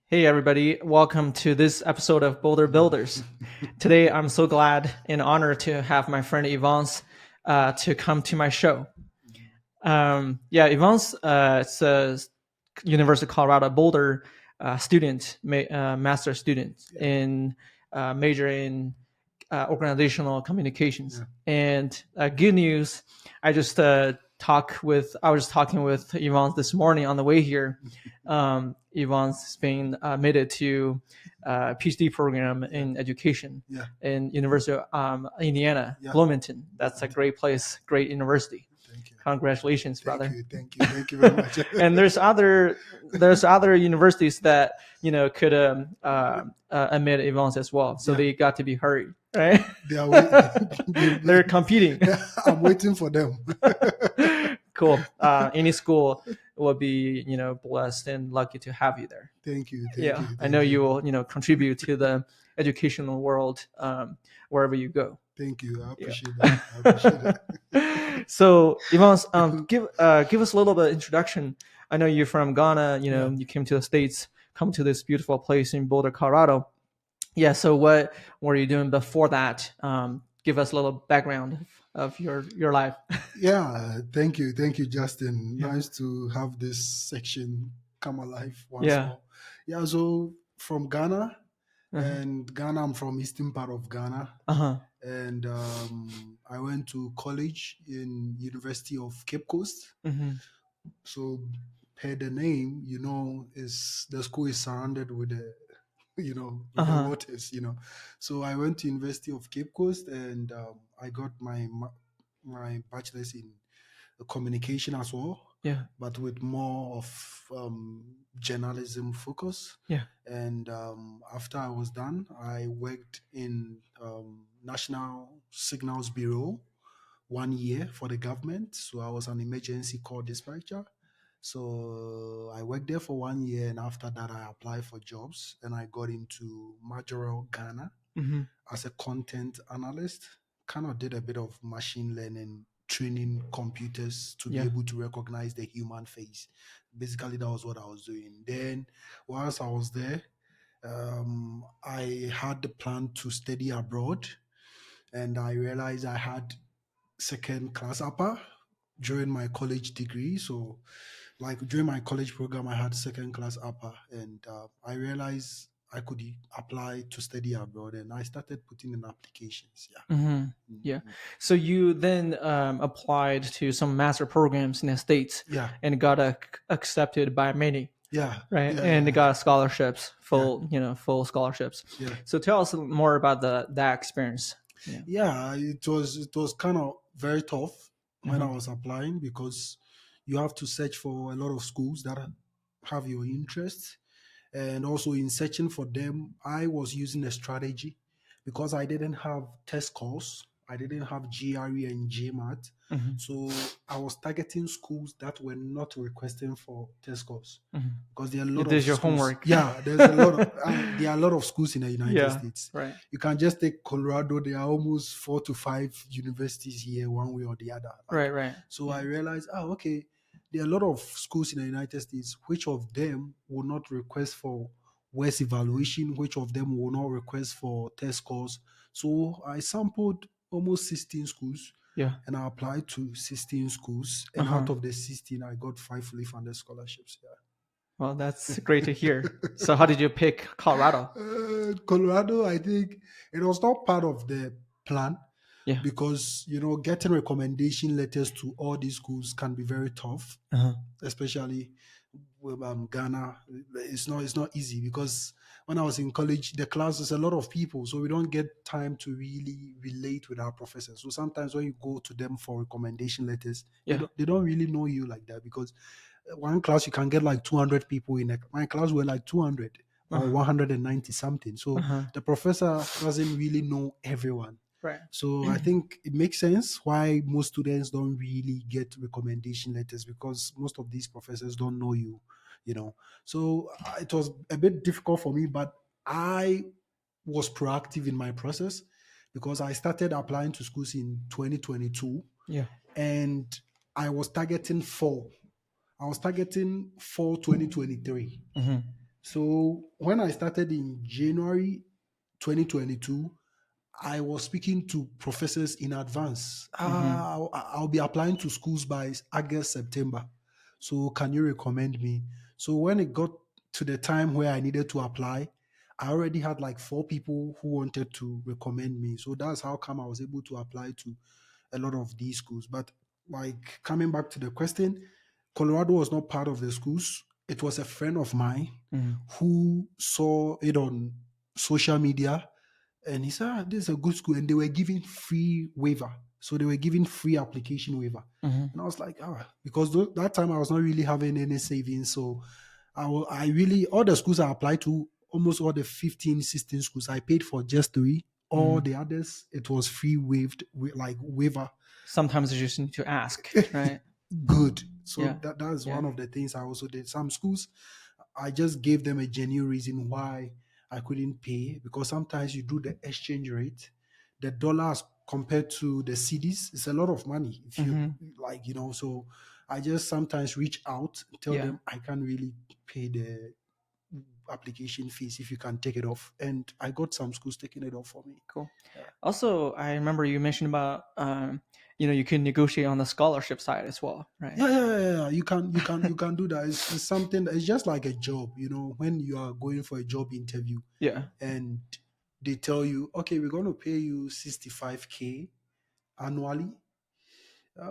Hey, everybody. Welcome to this episode of Boulder Builders. Today, I'm so glad and honored to have my friend Yvonne to come to my show. Yvonne's it's a University of Colorado Boulder student, master student in major in organizational communications. Yeah. And good news, I was just talking with Yvonne this morning on the way here. Yvonne's been admitted to PhD program Yeah. in education Yeah. in University of Indiana, Yeah. Bloomington. That's a Bloomington. great place, great university. Thank you. Congratulations, Thank brother. you. Thank you. Thank you very much. And there's other universities that could admit Yvonne as well, so Yeah. they got to be hurried, right? They are waiting. They're competing. I'm waiting for them. Cool. Any school will be blessed and lucky to have you there. Thank you. Thank Yeah, you. I know Thank you. you will contribute to the educational world wherever you go. Thank you. I Yeah. appreciate that. I appreciate that. So, Yvonne, give us a little bit of introduction. I know you're from Ghana. Yeah. You came to the States, come to this beautiful place in Boulder, Colorado. Yeah. So, what were you doing before that? Give us a little background of your life. Yeah. Thank you. Thank you, Justin. Yeah. Nice to have this section come alive once Yeah. more. Yeah. So from Ghana, Uh-huh. and Ghana, I'm from eastern part of Ghana. Uh-huh. And I went to college in University of Cape Coast. Mm-hmm. So per the name, is the school is surrounded with the with the Uh-huh. waters. So I went to University of Cape Coast, and I got my bachelor's in communication as well, Yeah. but with more of journalism focus. Yeah. And after I was done, I worked in National Signals Bureau 1 year for the government. So I was an emergency call dispatcher. So I worked there for 1 year, and after that, I applied for jobs, and I got into Majorel, Ghana, Mm-hmm. as a content analyst. Kind of did a bit of machine learning, training computers to be Yeah. able to recognize the human face. Basically, that was what I was doing. Then, whilst I was there, I had the plan to study abroad, and I realized I had second class upper during my college degree. So, like during my college program, I had second class upper, and I realized I could apply to study abroad, and I started putting in applications. Yeah. Mm-hmm. Yeah. Mhm. So you then applied to some master programs in the States Yeah. and got accepted by many, Yeah. right? Yeah. And Yeah. got scholarships, Yeah. full scholarships. Yeah. So tell us more about that experience. Yeah. Yeah. It was kind of very tough when I Mm-hmm. was applying, because you have to search for a lot of schools that have your interests. And also in searching for them, I was using a strategy, because I didn't have test scores, I didn't have GRE and GMAT. Mm-hmm. So I was targeting schools that were not requesting for test scores, Mm-hmm. because there are a You lot of did your schools. homework. Yeah, there's a lot of there are a lot of schools in the United Yeah. States. Right. You can just take Colorado. There are almost 4 to 5 universities here, one way or the other. Right. Right. So Yeah. I realized, okay, there are a lot of schools in the United States. Which of them will not request for West evaluation? Which of them will not request for test scores? So I sampled almost 16 schools, Yeah. and I applied to 16 schools. And Uh-huh. out of the 16, I got 5 fully funded scholarships. Well, that's great to hear. So how did you pick Colorado? Colorado, I think it was not part of the plan, Yeah. because getting recommendation letters to all these schools can be very tough, Uh-huh. especially with Ghana. It's not easy, because when I was in college, the class is a lot of people, so we don't get time to really relate with our professors. So sometimes when you go to them for recommendation letters, Yeah. they don't really know you like that, because one class you can get like 200 people in it. My class were like 200 or Uh-huh. 190 something. So Uh-huh. the professor doesn't really know everyone. Right. So I think it makes sense why most students don't really get recommendation letters, because most of these professors don't know you. So it was a bit difficult for me, but I was proactive in my process, because I started applying to schools in 2022, Yeah. and I was targeting fall 2023. Mm-hmm. So when I started in January 2022, I was speaking to professors in advance. Mm-hmm. I'll be applying to schools by August, September. So can you recommend me? So when it got to the time where I needed to apply, I already had like four people who wanted to recommend me. So that's how come I was able to apply to a lot of these schools. But like coming back to the question, Colorado was not part of the schools. It was a friend of mine Mm-hmm. who saw it on social media, and he said, this is a good school. And they were giving free waiver. So they were giving free application waiver. Mm-hmm. And I was like, because that time I was not really having any savings. So I really, all the schools I applied to, almost all the 15, 16 schools, I paid for just three. All Mm-hmm. the others, it was free waived, like waiver. Sometimes you just need to ask, right? Good. So Yeah. that's Yeah. one of the things I also did. Some schools, I just gave them a genuine reason why I couldn't pay, because sometimes you do the exchange rate, the dollars compared to the CDs, it's a lot of money. If you Mm-hmm. like, so I just sometimes reach out, tell Yeah. them I can't really pay the application fees if you can take it off. And I got some schools taking it off for me. Cool. Yeah. Also, I remember you mentioned about you can negotiate on the scholarship side as well, right? Yeah, yeah, yeah, yeah. You can do that. It's something it's just like a job, when you are going for a job interview Yeah. and they tell you, okay, we're going to pay you 65K annually.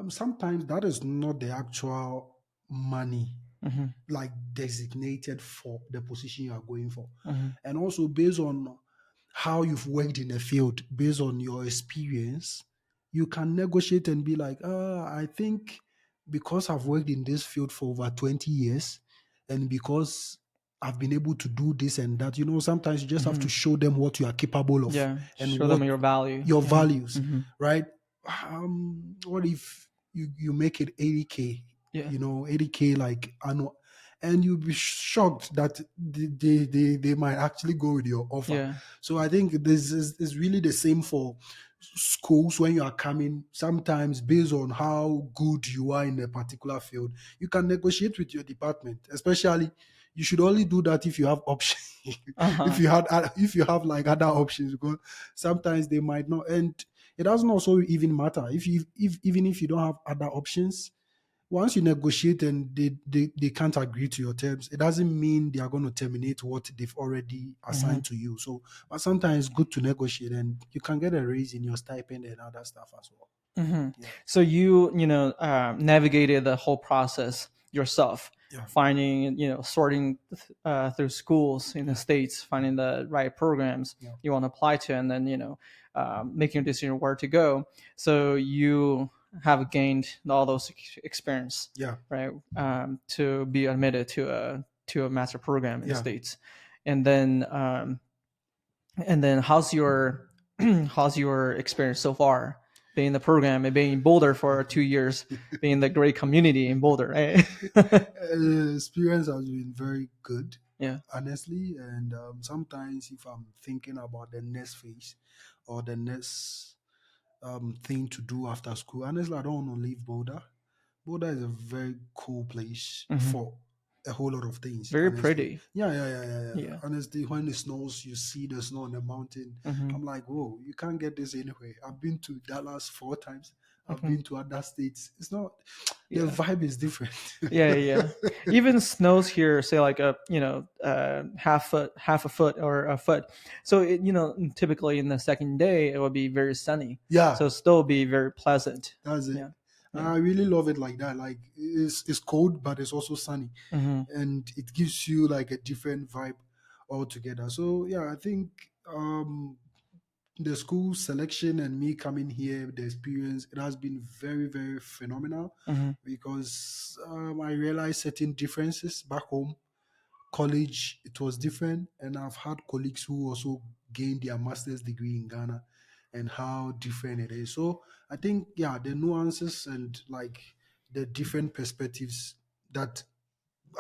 Sometimes that is not the actual money Mm-hmm. like designated for the position you are going for. Mm-hmm. And also based on how you've worked in the field, based on your experience, you can negotiate and be like, I think because I've worked in this field for over 20 years and because I've been able to do this and that, sometimes you just have Mm-hmm. to show them what you are capable of Yeah. and Show them what your value. your Yeah. values, Mm-hmm. right? What if you make it 80K, Yeah. 80K like annual, and you'll be shocked that they might actually go with your offer. Yeah. So I think this is really the same for schools when you are coming. Sometimes based on how good you are in a particular field, you can negotiate with your department. Especially, you should only do that if you have options. if Uh-huh. you have like other options, because sometimes they might not. And it doesn't also even matter if even if you don't have other options. Once you negotiate and they can't agree to your terms, it doesn't mean they are going to terminate what they've already Mm-hmm. assigned to you. So, but sometimes it's good to negotiate, and you can get a raise in your stipend and other stuff as well. Mm-hmm. Yeah, So navigated the whole process yourself, yeah, finding, sorting through schools in the yeah, states, yeah, finding the right programs yeah, you want to apply to, and then making a decision where to go. So you have gained all those experience, yeah, right, to be admitted to a master program in the yeah. states, and then how's your how's your experience so far being in the program and being in Boulder for 2 years, being in the great community in Boulder, right? Experience has been very good, Yeah. honestly. And sometimes if I'm thinking about the next phase or the next thing to do after school, honestly, I don't want to leave Boulder. Boulder is a very cool place Hmm. for a whole lot of things, Very honestly. pretty. Yeah, yeah, yeah, yeah, yeah. Yeah. Honestly, when it snows, you see the snow on the mountain. Hmm. I'm like, whoa, you can't get this anywhere. I've been to Dallas 4 times. I've Hmm. been to other states. It's not, the Yeah. vibe is different. Yeah, yeah. Even snows here, say like a half a foot or a foot. So typically in the second day it will be very sunny. Yeah, So still be very pleasant. that's it. Yeah, yeah. I really love it like that. Like it's cold, but it's also sunny, Hmm. and it gives you like a different vibe altogether. So yeah, I think the school selection and me coming here, the experience, it has been very, very phenomenal, Hmm. because I realized certain differences back home. College, it was different, and I've had colleagues who also gained their master's degree in Ghana, and how different it is. So I think, yeah, the nuances and like the different perspectives that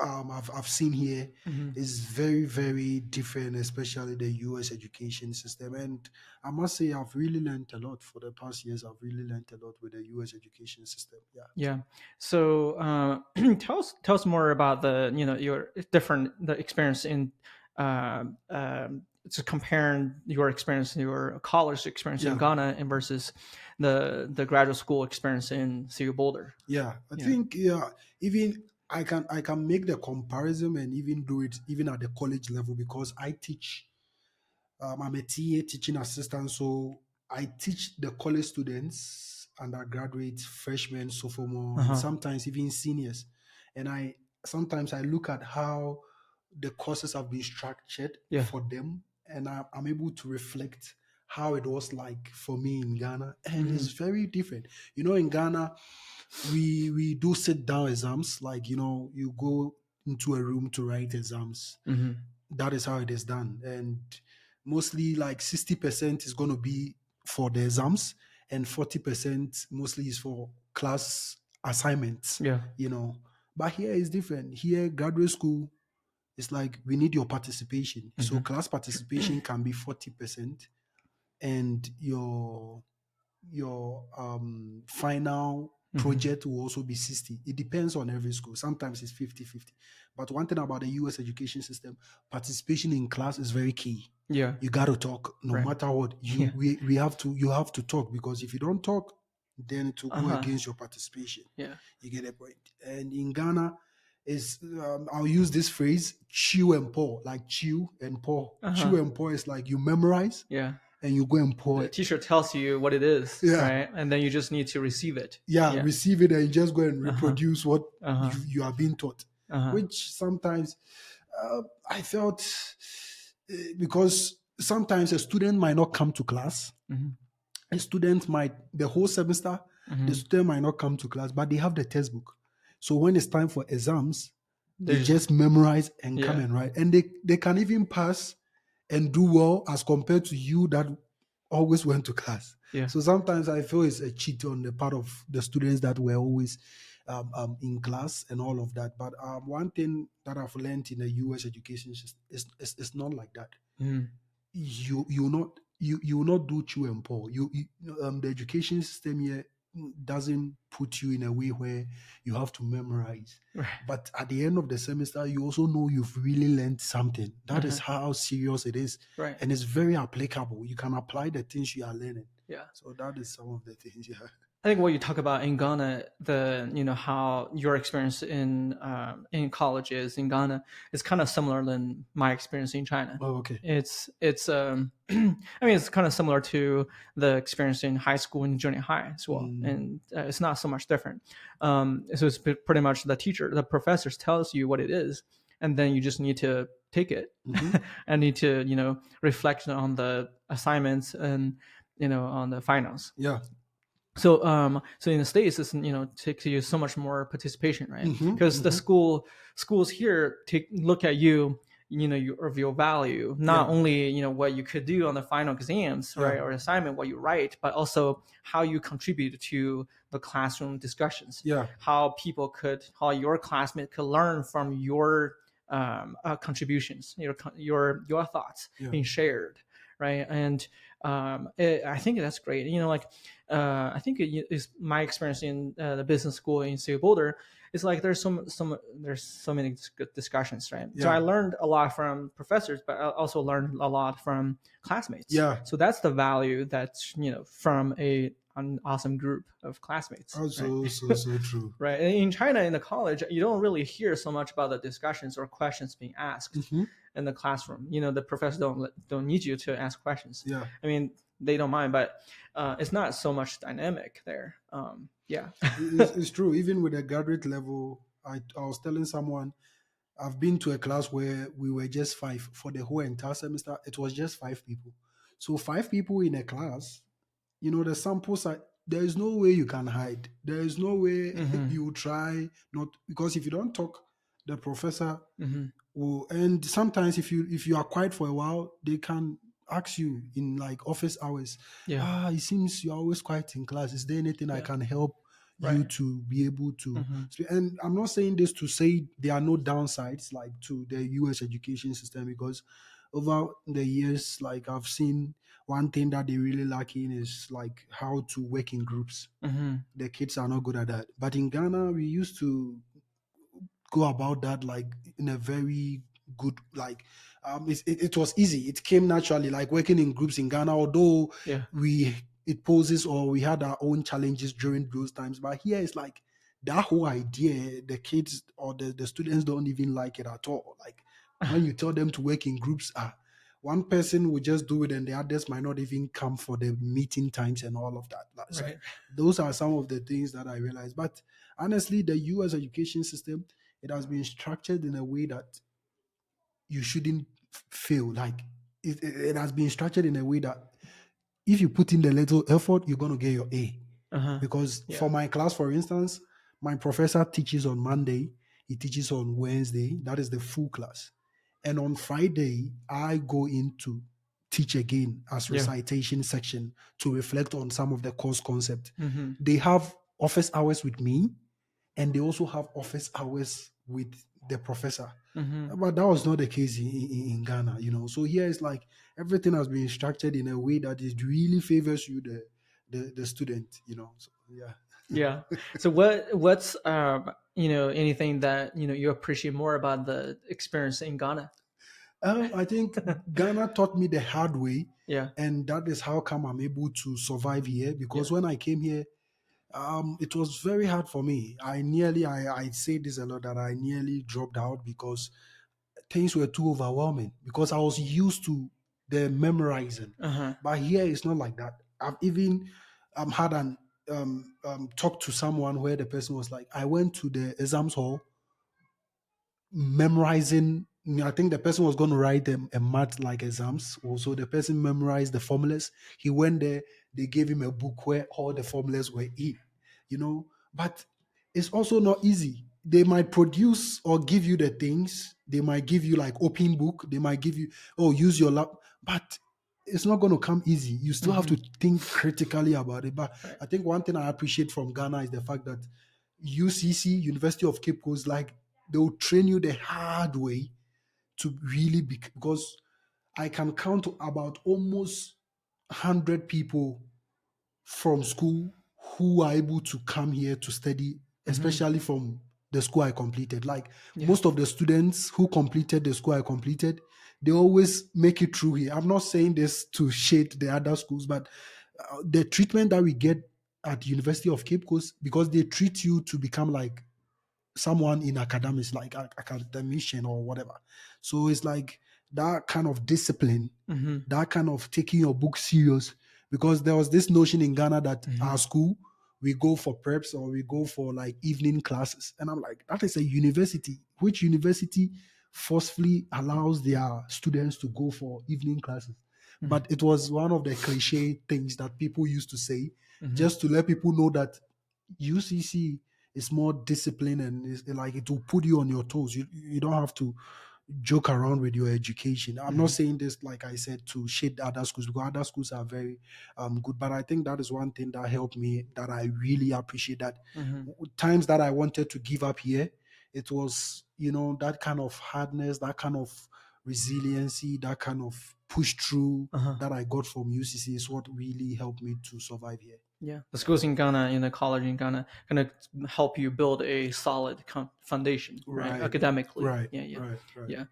I've seen here Hmm. is very, very different, especially the US education system. And I must say, I've really learned a lot for the past years. I've really learned a lot with the US education system. Yeah. Yeah. So tell us more about the your different the experience in just comparing your experience, your college experience in Yeah. Ghana and versus the graduate school experience in CU Boulder. Yeah. I Yeah. think, yeah, even I can make the comparison and even do it even at the college level because I teach. I'm a TA teaching assistant, so I teach the college students, undergraduates, freshmen, sophomore, Uh and huh. sometimes even seniors. And I sometimes I look at how the courses have been structured Yeah. for them, and I'm able to reflect how it was like for me in Ghana, and it's Hmm. very different. In Ghana, we do sit down exams, like you go into a room to write exams. Hmm. That is how it is done. And mostly like 60% is going to be for the exams and 40% mostly is for class assignments, Yeah. you know. But here is different. Here, graduate school, it's like we need your participation. So Hmm. class participation can be 40% and your final Hmm. project will also be 60. It depends on every school. Sometimes it's 50-50. But one thing about the US education system, participation in class is very key. Yeah. You got to talk no Right. matter what. Yeah. We have to you have to talk because if you don't talk, then it will Uh go huh. against your participation. Yeah. You get a point. And in Ghana, is I'll use this phrase chew and pour, like chew and pour. Uh Chew huh. and pour is like you memorize Yeah. and you go and pour The it. teacher tells you what it is, Yeah, right? And then you just need to receive it. yeah, Yeah. receive it and you just go and Uh huh. reproduce what Uh huh. you are being taught, Uh huh. which sometimes I felt because sometimes a student might not come to class. Hmm. A student might, the whole semester, the Hmm. student might not come to class, but they have the textbook. So when it's time for exams, they There's just memorize and come yeah. and write. And they can even pass and do well as compared to you that always went to class. Yeah. So sometimes I feel it's a cheat on the part of the students that were always in class and all of that. But one thing that I've learned in the US education system is not like that. Mm. You will not do chew and pour. The education system here doesn't put you in a way where you have to memorize. Right. But at the end of the semester, you also know you've really learned something. That is Uh-huh. how serious it is, Right. and it's very applicable. You can apply the things you are learning. Yeah. So that is some of the things. Yeah. I think what you talk about in Ghana, how your experience in colleges in Ghana is kind of similar than my experience in China. Oh, okay. It's I mean it's kind of similar to the experience in high school and junior high as well, Mm, and it's not so much different. So it's pretty much the professors tells you what it is, and then you just need to take it hmm. and need to reflect on the assignments and on the finals. Yeah. So in the states, it's takes you so much more participation, right? Hmm. Because the Hmm. schools here take look at you, your value, not Yeah. only what you could do on the final exams, Yeah. right, or assignment, what you write, but also how you contribute to the classroom discussions, Yeah. how your classmate could learn from your contributions, your thoughts Yeah. being shared, right? And I think that's great. Like I think it is my experience in the business school in CU Boulder. It's like there's so many good discussions, right? So I Yeah. learned a lot from professors, but I also learned a lot from classmates. Yeah. So that's the value that's from an awesome group of classmates, right? Also, so true. Right. And in China, in the college, you don't really hear so much about the discussions or questions being asked Hmm. in the classroom. The professor don't need you to ask questions. Yeah. I mean, they don't mind, but it's not so much dynamic there. Yeah. It's true. Even with the graduate level, I was telling someone I've been to a class where we were just five for the whole entire semester. It was just five people. So five people in a class, the sample size, there is no way you can hide. There is no way Hmm. you try not because if you don't talk, the professor Hmm. will. And sometimes if you are quiet for a while, they can ask you in like office hours. Yeah. It seems you're always quiet in class. Is there anything I Yeah. can help? you Right. to be able to Hmm. speak. And I'm not saying this to say there are no downsides like to the US education system, because over the years, like I've seen one thing that they really lacking is like how to work in groups. Hmm. The kids are not good at that. But in Ghana, we used to go about that like in a very good like it was easy, it came naturally, like working in groups in Ghana, although Yeah. we it poses or we had our own challenges during those times, but here it's like that whole idea, the kids or the students don't even like it at all. Like when you tell them to work in groups, one person will just do it and the others might not even come for the meeting times and all of that. So Right. those are some of the things that I realized. But honestly, the US education system, it has been structured in a way that you shouldn't fail. Like it has been structured in a way that if you put in the little effort, you're going to get your A. Uh-huh. Because Yeah. for my class, for instance, my professor teaches on Monday, he teaches on Wednesday, that is the full class. And on Friday, I go in to teach again as Yeah. recitation section to reflect on some of the course concept. Hmm. They have office hours with me, and they also have office hours with the professor. Hmm. But that was not the case in Ghana, So here it's like everything has been structured in a way that it really favors you, the student, So yeah. Yeah. So what's anything that you appreciate more about the experience in Ghana? I think Ghana taught me the hard way, Yeah. and that is how come I'm able to survive here. Because Yeah. when I came here, it was very hard for me. I say this a lot, that I nearly dropped out because things were too overwhelming, because I was used to the memorizing. Uh-huh. But here it's not like that. I've even had an talk to someone where the person was like, I went to the exams hall memorizing. I think the person was going to write a math like exams. Also, the person memorized the formulas. He went there. They gave him a book where all the formulas were in. But it's also not easy. They might produce or give you the things. They might give you like open book. They might give you, oh, use your lap. But it's not going to come easy. You still have to Hmm. think critically about it. But Right. I think one thing I appreciate from Ghana is the fact that UCC, University of Cape Coast, like they will train you the hard way to really be, because I can count about almost 100 people from school who are able to come here to study, Hmm. especially from the school I completed. Like Yeah. most of the students who completed the school I completed, they always make it through here. I'm not saying this to shade the other schools, but the treatment that we get at University of Cape Coast, because they treat you to become like someone in academics, like academician or whatever. So it's like that kind of discipline, Hmm. that kind of taking your book serious. Because there was this notion in Ghana that our Hmm. school, we go for preps or we go for like evening classes. And I'm like, that is a university. Which university forcefully allows their students to go for evening classes? But it was one of the cliche things that people used to say, Hmm. just to let people know that UCC is more disciplined, and it's like it will put you on your toes. You don't have to joke around with your education. I'm not Hmm. saying this, like I said, to shade other schools, because other schools are very good. But I think that is one thing that helped me, that I really appreciate. That Hmm. times that I wanted to give up here, it was that kind of hardness, that kind of resiliency, that kind of push through Uh-huh. that I got from UCC is what really helped me to survive here. Yeah, the schools in Ghana, in the college in Ghana, kind of help you build a solid foundation, right? Right, Academically, right, yeah, yeah, right, right. yeah,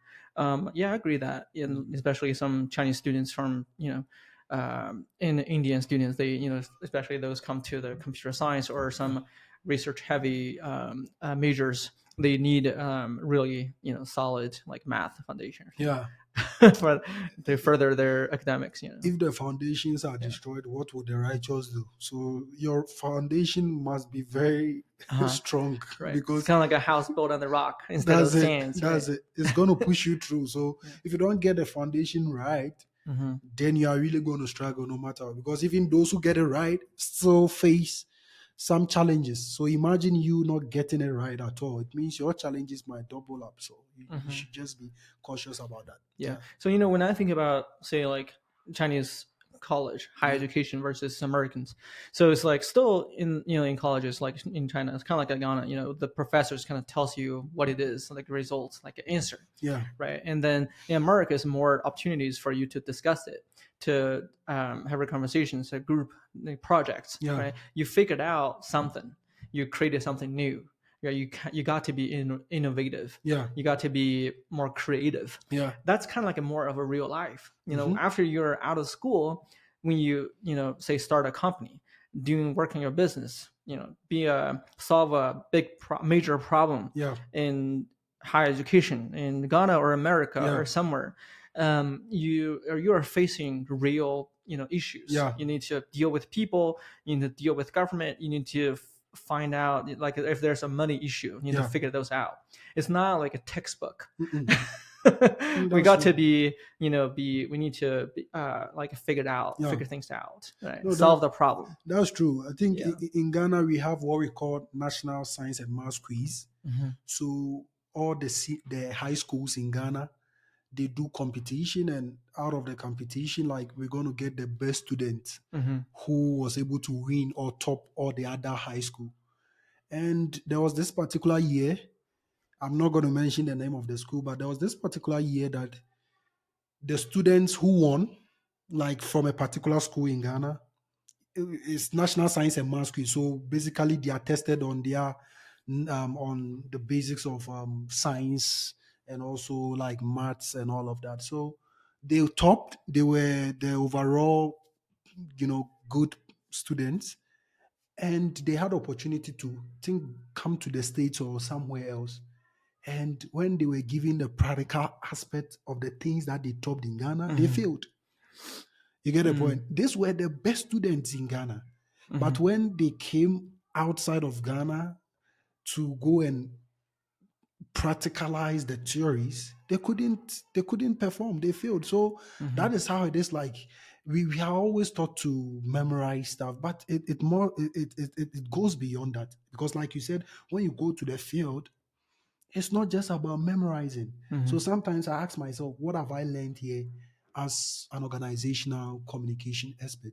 yeah. I agree that, Mhm. especially some Chinese students from, in Indian students, they, especially those come to the computer science or Yeah. some research heavy majors, they need really, solid like math foundation, Yeah. for to further their academics, If the foundations are Yeah. destroyed, what would the righteous do? So your foundation must be very Uh-huh. strong, Right. It's because kind of like a house built on the rock instead of that's it. sands, right? That's it. It's going to push you through. So Yeah. if you don't get the foundation right, Mm-hmm. then you are really going to struggle no matter what. Because even those who get it right still face some challenges. So imagine you not getting it right at all. It means your challenges might double up. So you Mm-hmm. should just be cautious about that. Yeah. Yeah. So when I think about, say, like Chinese college, higher Yeah. education versus Americans. So it's like still in in colleges like in China, it's kind of like a Ghana. The professors kind of tells you what it is, like results, like an answer, Yeah. right? And then in America, it's more opportunities for you to discuss it, to have a conversations, a group projects, Yeah. right? You figured out something, you created something new. Yeah, you got to be innovative. Yeah. You got to be more creative. Yeah. That's kind of like a more of a real life. Mm-hmm. After you're out of school, when say start a company, doing work in your business, be a solve a major problem Yeah. in higher education in Ghana or America Yeah. or somewhere. You are facing real issues. Yeah. You need to deal with people. You need to deal with government. You need to find out, like, if there's a money issue, you need to Yeah. figure those out. It's not like a textbook. Mm-mm. We That's got to true. be be we need to be, like Yeah. figure things out, right? No, Solve the problem. that's true. I think Yeah. in Ghana we have what we call National Science and Maths Quiz. Hmm. So all the high schools in Ghana, they do competition, and out of the competition, like, we're going to get the best student Hmm. who was able to win or top all the other high school. And there was this particular year, I'm not going to mention the name of the school, but there was this particular year that the students who won, like, from a particular school in Ghana, it's National Science and Maths Quiz. So basically, they are tested on their on the basics of science, and also like maths and all of that. So they topped. They were the overall, good students, and they had opportunity to think come to the States or somewhere else. And when they were given the practical aspect of the things that they topped in Ghana, they Hmm. failed. You get the Hmm. point? These were the best students in Ghana. Hmm. But when they came outside of Ghana to go and practicalize the theories, they couldn't perform. They failed. So Hmm. that is how it is. Like, we are always taught to memorize stuff, but it goes beyond that. Because, like you said, when you go to the field, it's not just about memorizing. So Hmm. sometimes I ask myself, what have I learned here as an organizational communication expert?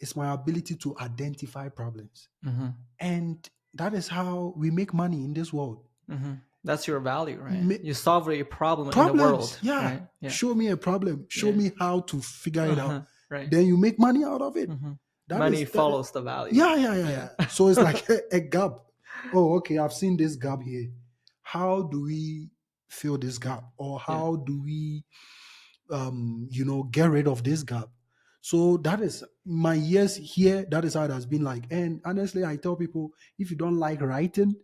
It's my ability to identify problems. Hmm. And that is how we make money in this world. Hmm. That's your value, right? Ma- You solve a problem in the Problems, world, yeah. right? Yeah. Show me a problem. Show Yeah. me how to figure it out. Uh-huh. Right. Then you make money out of it. Hmm. That Money is that. follows the value. Yeah, yeah, yeah, Yeah. yeah. So it's like a gap. Oh, okay. I've seen this gap here. How do we fill this gap, or Yeah. how do we get rid of this gap? So that is my years here. That is how it has been like. And honestly, I tell people, if you don't like writing,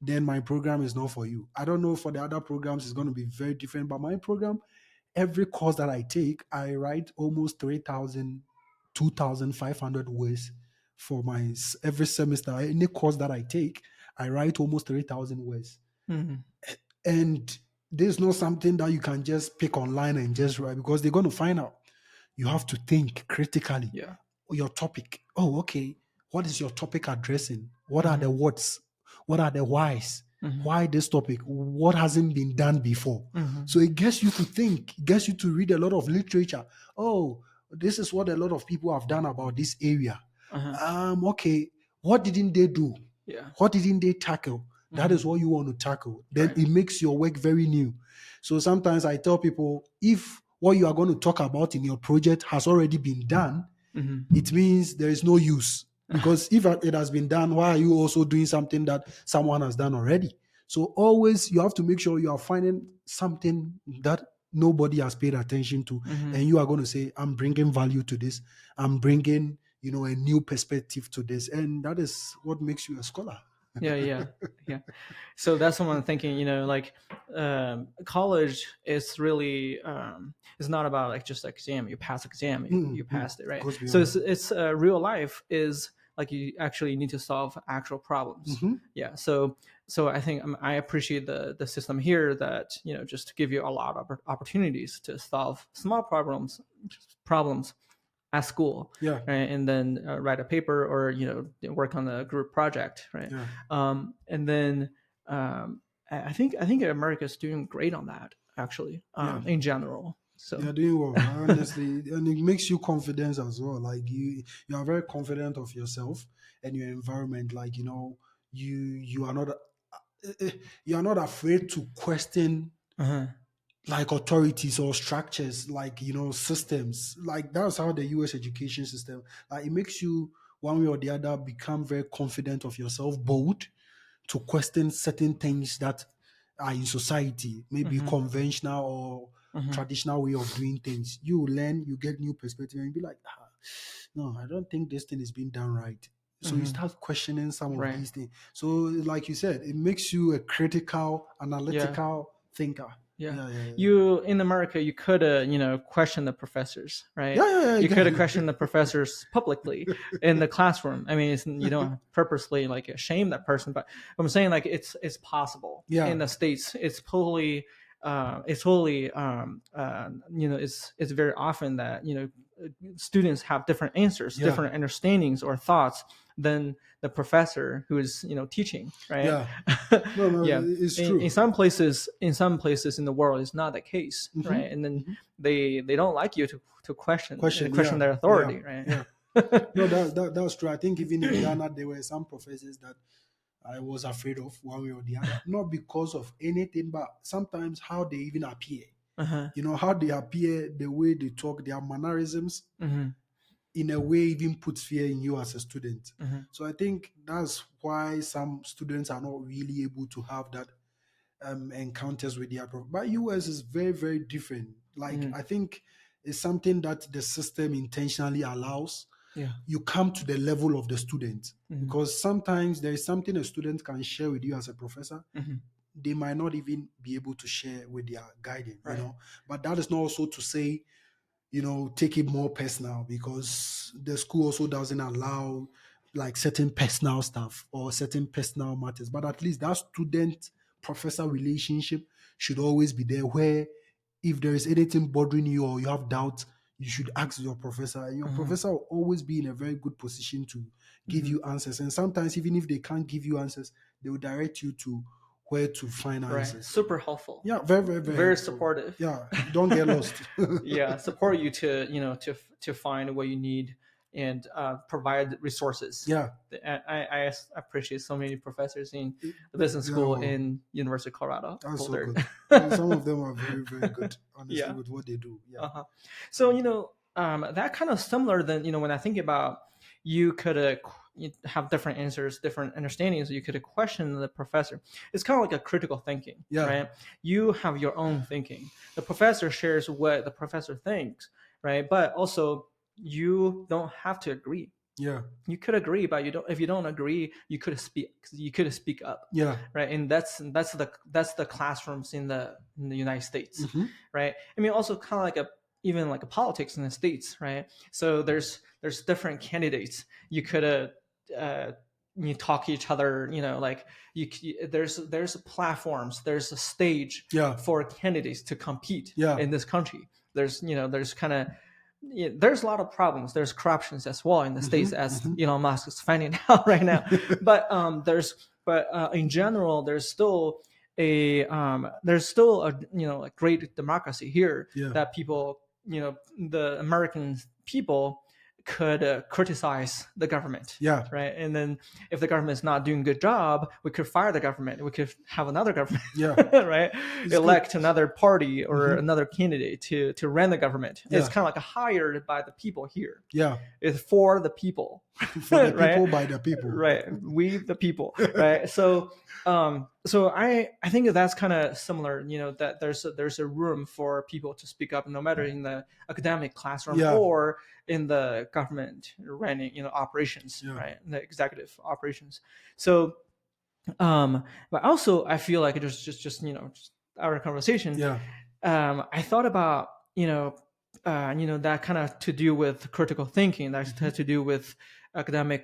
then my program is not for you. I don't know, for the other programs it's going to be very different, but my program, every course that I take, I write almost 3,000, 2,500 words for every semester. Any course that I take, I write almost 3,000 words. Hmm. And there's not something that you can just pick online and just write, because they're going to find out. You have to think critically. Yeah. Your topic. Oh, okay. What is your topic addressing? What are Hmm. the what's? What are the whys? Hmm. Why this topic? What hasn't been done before? Hmm. So it gets you to think, it gets you to read a lot of literature. Oh, this is what a lot of people have done about this area. Uh-huh. Okay, what didn't they do? Yeah. What didn't they tackle? That is Hmm. what you want to tackle. Then Right. it makes your work very new. So sometimes I tell people, if what you are going to talk about in your project has already been done, Hmm. it means there is no use. Because if it has been done, why are you also doing something that someone has done already? So always you have to make sure you are finding something that nobody has paid attention to, Hmm. and you are going to say, I'm bringing value to this. I'm bringing, a new perspective to this. And that is what makes you a scholar. Yeah, yeah, yeah. So that's what I'm thinking. Like, college is really it's not about like just exam. You pass exam, you Mm. passed it, right? Goes So beyond. it's real life is like you actually need to solve actual problems. Hmm. Yeah. So I think I appreciate the system here that just give you a lot of opportunities to solve small problems at school, Yeah, right? And then write a paper or work on a group project, right? yeah, And then I think America is doing great on that actually, yeah. in general. So. You're doing well, honestly, and it makes you confidence as well. Like you are very confident of yourself and your environment. Like you are not you are not afraid to question Uh-huh. like authorities or structures, like systems. Like that's how the U.S. education system, like it makes you one way or the other become very confident of yourself, bold to question certain things that are in society, maybe Mm-hmm. conventional or Mm-hmm. traditional way of doing things. You learn, you get new perspective, and you be like, no, I don't think this thing is being done right. So you Mm-hmm. start questioning some of Right. these things. So, like you said, it makes you a critical, Yeah. analytical thinker. Yeah. Yeah, yeah, yeah. You in America, you could question the professors, right? Yeah, yeah, yeah, You could have exactly. questioned the professors publicly in the classroom. I mean, you don't purposely like shame that person, but I'm saying like it's possible Yeah, in the states. It's totally it's very often that students have different answers, yeah, different understandings or thoughts than the professor who is teaching, right? yeah. No, no, Yeah. it's In true. some places in the world it's not the case, Hmm. right? And then Hmm. they don't like you to Question, question yeah, their yeah, authority, right? yeah. No, that's true. I think even in Ghana, there were some professors that I was afraid of one way or the other, not because of anything, but sometimes how they even appear. Uh-huh. How they appear, the way they talk, their mannerisms, Hmm. in a way, even puts fear in you as a student. Hmm. So I think that's why some students are not really able to have that encounters with their prof. But US is very, very different. Like Hmm. I think it's something that the system intentionally allows. Yeah. You come to the level of the student Hmm. because sometimes there is something a student can share with you as a professor Hmm. they might not even be able to share with their guidance. Right. But that is not also to say take it more personal because the school also doesn't allow like certain personal stuff or certain personal matters. But at least that student professor relationship should always be there where if there is anything bothering you or you have doubts, you should ask your professor. And your Hmm. professor will always be in a very good position to give Hmm. you answers. And sometimes, even if they can't give you answers, they will direct you to where to find Right. answers. Super helpful. Yeah, very, very, very Very helpful. supportive. Yeah, don't get lost. Yeah, support you to to find what you need and provide resources. Yeah, I appreciate so many professors in the business yeah, school well, in University of Colorado that's so Boulder. good. Some of them are very, very good, honestly, Yeah. with what they do. Yeah, Uh-huh. So that kind of similar than when I think about you could have different answers, different understandings. You could question the professor. It's kind of like a critical thinking, yeah, right? You have your own thinking. The professor shares what the professor thinks, right? But also you don't have to agree. yeah, You could agree, but you don't. If you don't agree, you could speak. You could speak up, yeah. right? And that's the classrooms in the United States, Hmm. right? I mean, also kind of like a even like a politics in the states, right? So there's different candidates. You could you talk to each other, like there's platforms, there's a stage Yeah, for candidates to compete yeah. in this country. There's kind of there's a lot of problems. There's corruptions as well in the Hmm. states, as Hmm. Elon Musk is finding out right now. But in general, there's still a a great democracy here Yeah, that people the American people could criticize the government, yeah, right? And then if the government is not doing a good job, we could fire the government. We could have another government, yeah. right? It's good. Elect another party or Hmm. another candidate to run the government. It's Yeah, kind of like hired by the people here. yeah. It's for the people, For the right? people, by the people. Right. We the people, right? So I think that's kind of similar. That there's a room for people to speak up, no matter in the academic classroom Yeah, or in the government running operations, yeah, right? The executive operations. So but also I feel like it was just just our conversation. yeah. I thought about that kind of to do with critical thinking. That's Hmm. to do with academic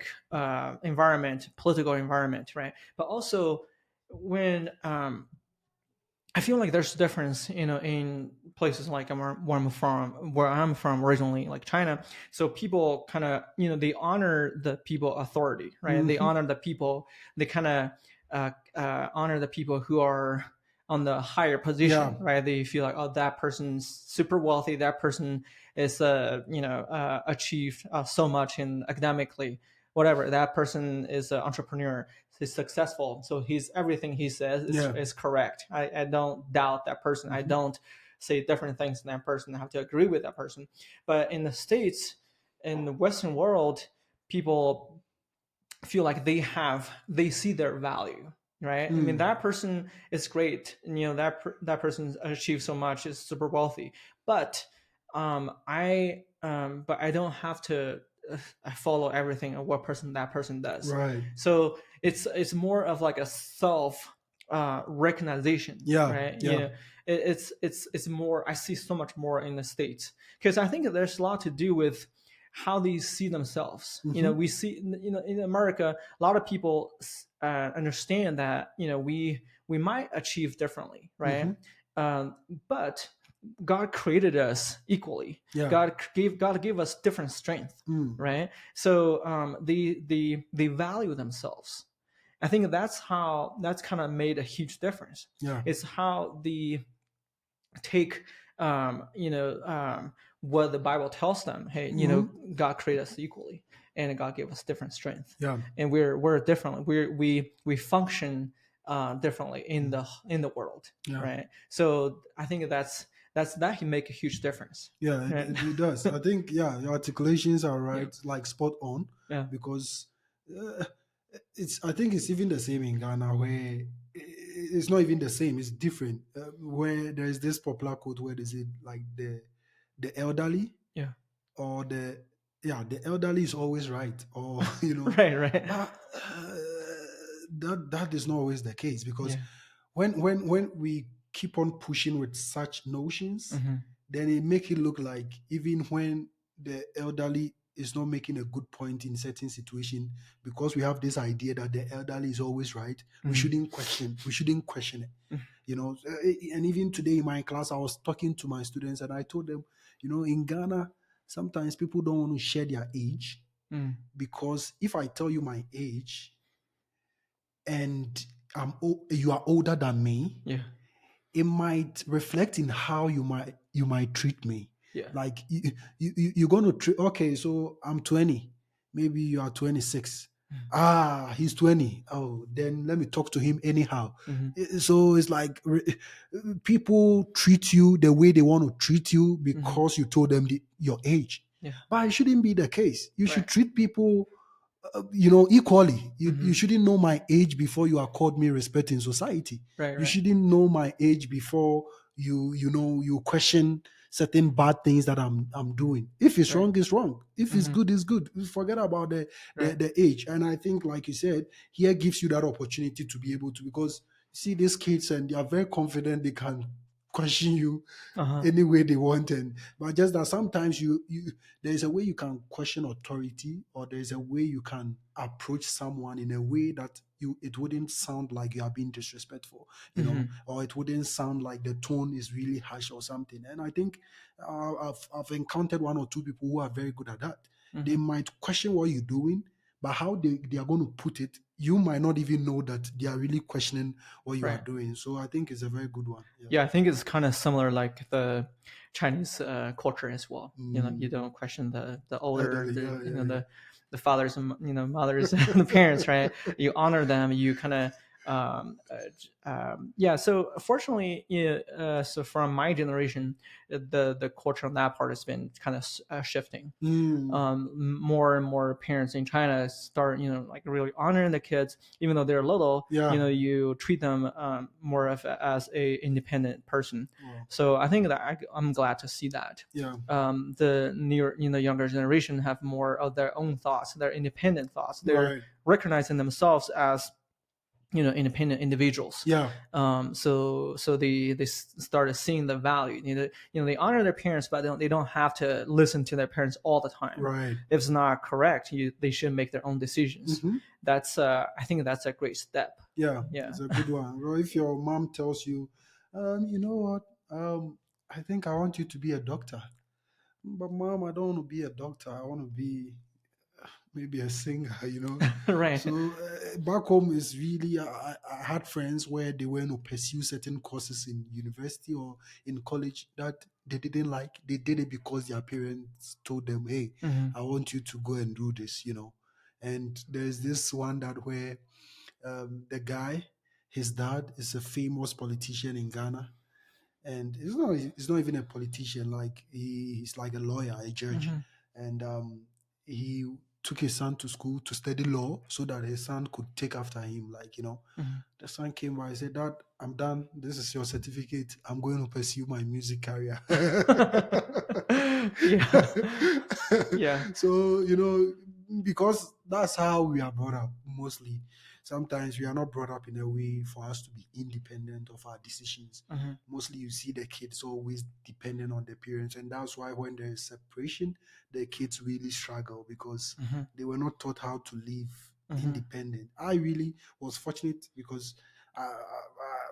environment, political environment, right? But also when I feel like there's a difference, in places like where I'm from originally, like China. So people kind of, they honor the people authority, right? They Hmm. honor the people. They kind of honor the people who are on the higher Yeah. position, right? They feel like, oh, that person's super wealthy, that person is achieved so much in academically, whatever. That person is an entrepreneur, he's successful, so he's everything he says Yeah. is correct. I don't doubt that person. I Hmm. don't say different things than that person. I have to agree with that person. But in the States, in the Western world, people feel like they see their value, right? I mean, Mm. that person is great, and that person achieved so much, is super wealthy, but I don't have to follow everything of what person that person does. Right. So it's more of like a self recognition, Yeah. right? Yeah. It's more, I see so much more in the States, because I think there's a lot to do with how they see themselves. Hmm. We see, in America, a lot of people understand that, we might achieve differently, right? Hmm. But God created us equally. Yeah. God gave us different strength, Mm. right? So they value themselves. I think that's kind of made a huge difference. Yeah. It's how the take what the Bible tells them. Hey, Hmm. God created us equally, and God gave us different strength, Yeah. and we're different. We function differently in Mm. the world, Yeah. right? So I think that can make a huge difference, Yeah, right? it does. I think, yeah, your articulations are Yeah, right, like spot on, yeah, because uh, I think it's even the same in Ghana, where it's not even the same, it's different. Where there is this popular quote where they say, like, the elderly, yeah. or the elderly is always right, or Right, right. but that is not always the case, because Yeah. when we keep on pushing with such notions, Hmm. then it make it look like even when the elderly is not making a good point in certain situation, because we have this idea that the elderly is always right, Hmm. we shouldn't question it. And even today in my class, I was talking to my students and I told them, in Ghana, sometimes people don't want to share their age, Mm. because if I tell you my age and you are older than me, Yeah, it might reflect in how you might treat me. yeah. Like, you're going to treat, okay, so I'm 20, maybe you are 26. Ah, he's 20. Oh, then let me talk to him anyhow. Hmm. So it's like, people treat you the way they want to treat you Hmm. because you told them your age. Yeah. But it shouldn't be the case. You should Right. treat people, equally. You Hmm. shouldn't know my age before you accord me respect in society. Right, You right. shouldn't know my age before you question certain bad things that I'm doing. If it's Right. wrong, it's wrong. If it's Hmm. good, it's good. Forget about the, Right. the age. And I think, like you said, here gives you that opportunity to be able to, because see these kids and they are very confident they can question you Uh-huh. any way they want. And but just that sometimes you there's a way you can question authority, or there's a way you can approach someone in a way that it wouldn't sound like you are being disrespectful, Hmm. or it wouldn't sound like the tone is really harsh or something. And I think I've encountered one or two people who are very good at that. They Hmm. might question what you're doing, but how they are going to put it, you might not even know that they are really questioning what you are Right. doing. So I think it's a very good one. Yeah. Yeah, I think it's kind of similar like the Chinese culture as well. You Mm. don't question the older, Elderly, yeah, yeah, yeah. the fathers and mothers and the parents, right? You honor them. You kind of yeah. So fortunately, yeah, so from my generation, the culture on that part has been kind of shifting. Mm. More and more parents in China start, like really honoring the kids, even though they're little. Yeah. You treat them more of as a independent person. Wow. So I think that I'm glad to see that. Yeah. The newer, younger generation have more of their own thoughts, their independent thoughts. They're Right. recognizing themselves as independent individuals. Yeah. So they started seeing the value. They honor their parents, but they don't have to listen to their parents all the time. Right. If it's not correct, they should make their own decisions. Hmm. That's I think that's a great step. Yeah. Yeah. It's a good one. Well, if your mom tells you, you know what, I think I want you to be a doctor. But mom, I don't want to be a doctor. I want to be maybe a singer, you know. Right. So back home is really, I had friends where they went to pursue certain courses in university or in college that they didn't like. They did it because their parents told them, "Hey, Hmm. I want you to go and do this," you know. And there's this one that where the guy, his dad is a famous politician in Ghana, and he's not even a politician. Like he's like a lawyer, a judge, Hmm. and he took his son to school to study law so that his son could take after him. Like, you know, Hmm. the son came by and said, "Dad, I'm done. This is your certificate. I'm going to pursue my music career." Yeah. Yeah. So, you know, because that's how we are brought up mostly. Sometimes we are not brought up in a way for us to be independent of our decisions. Hmm. Mostly you see the kids always dependent on their parents, and that's why when there is separation, the kids really struggle because Hmm. they were not taught how to live Hmm. independent. I really was fortunate because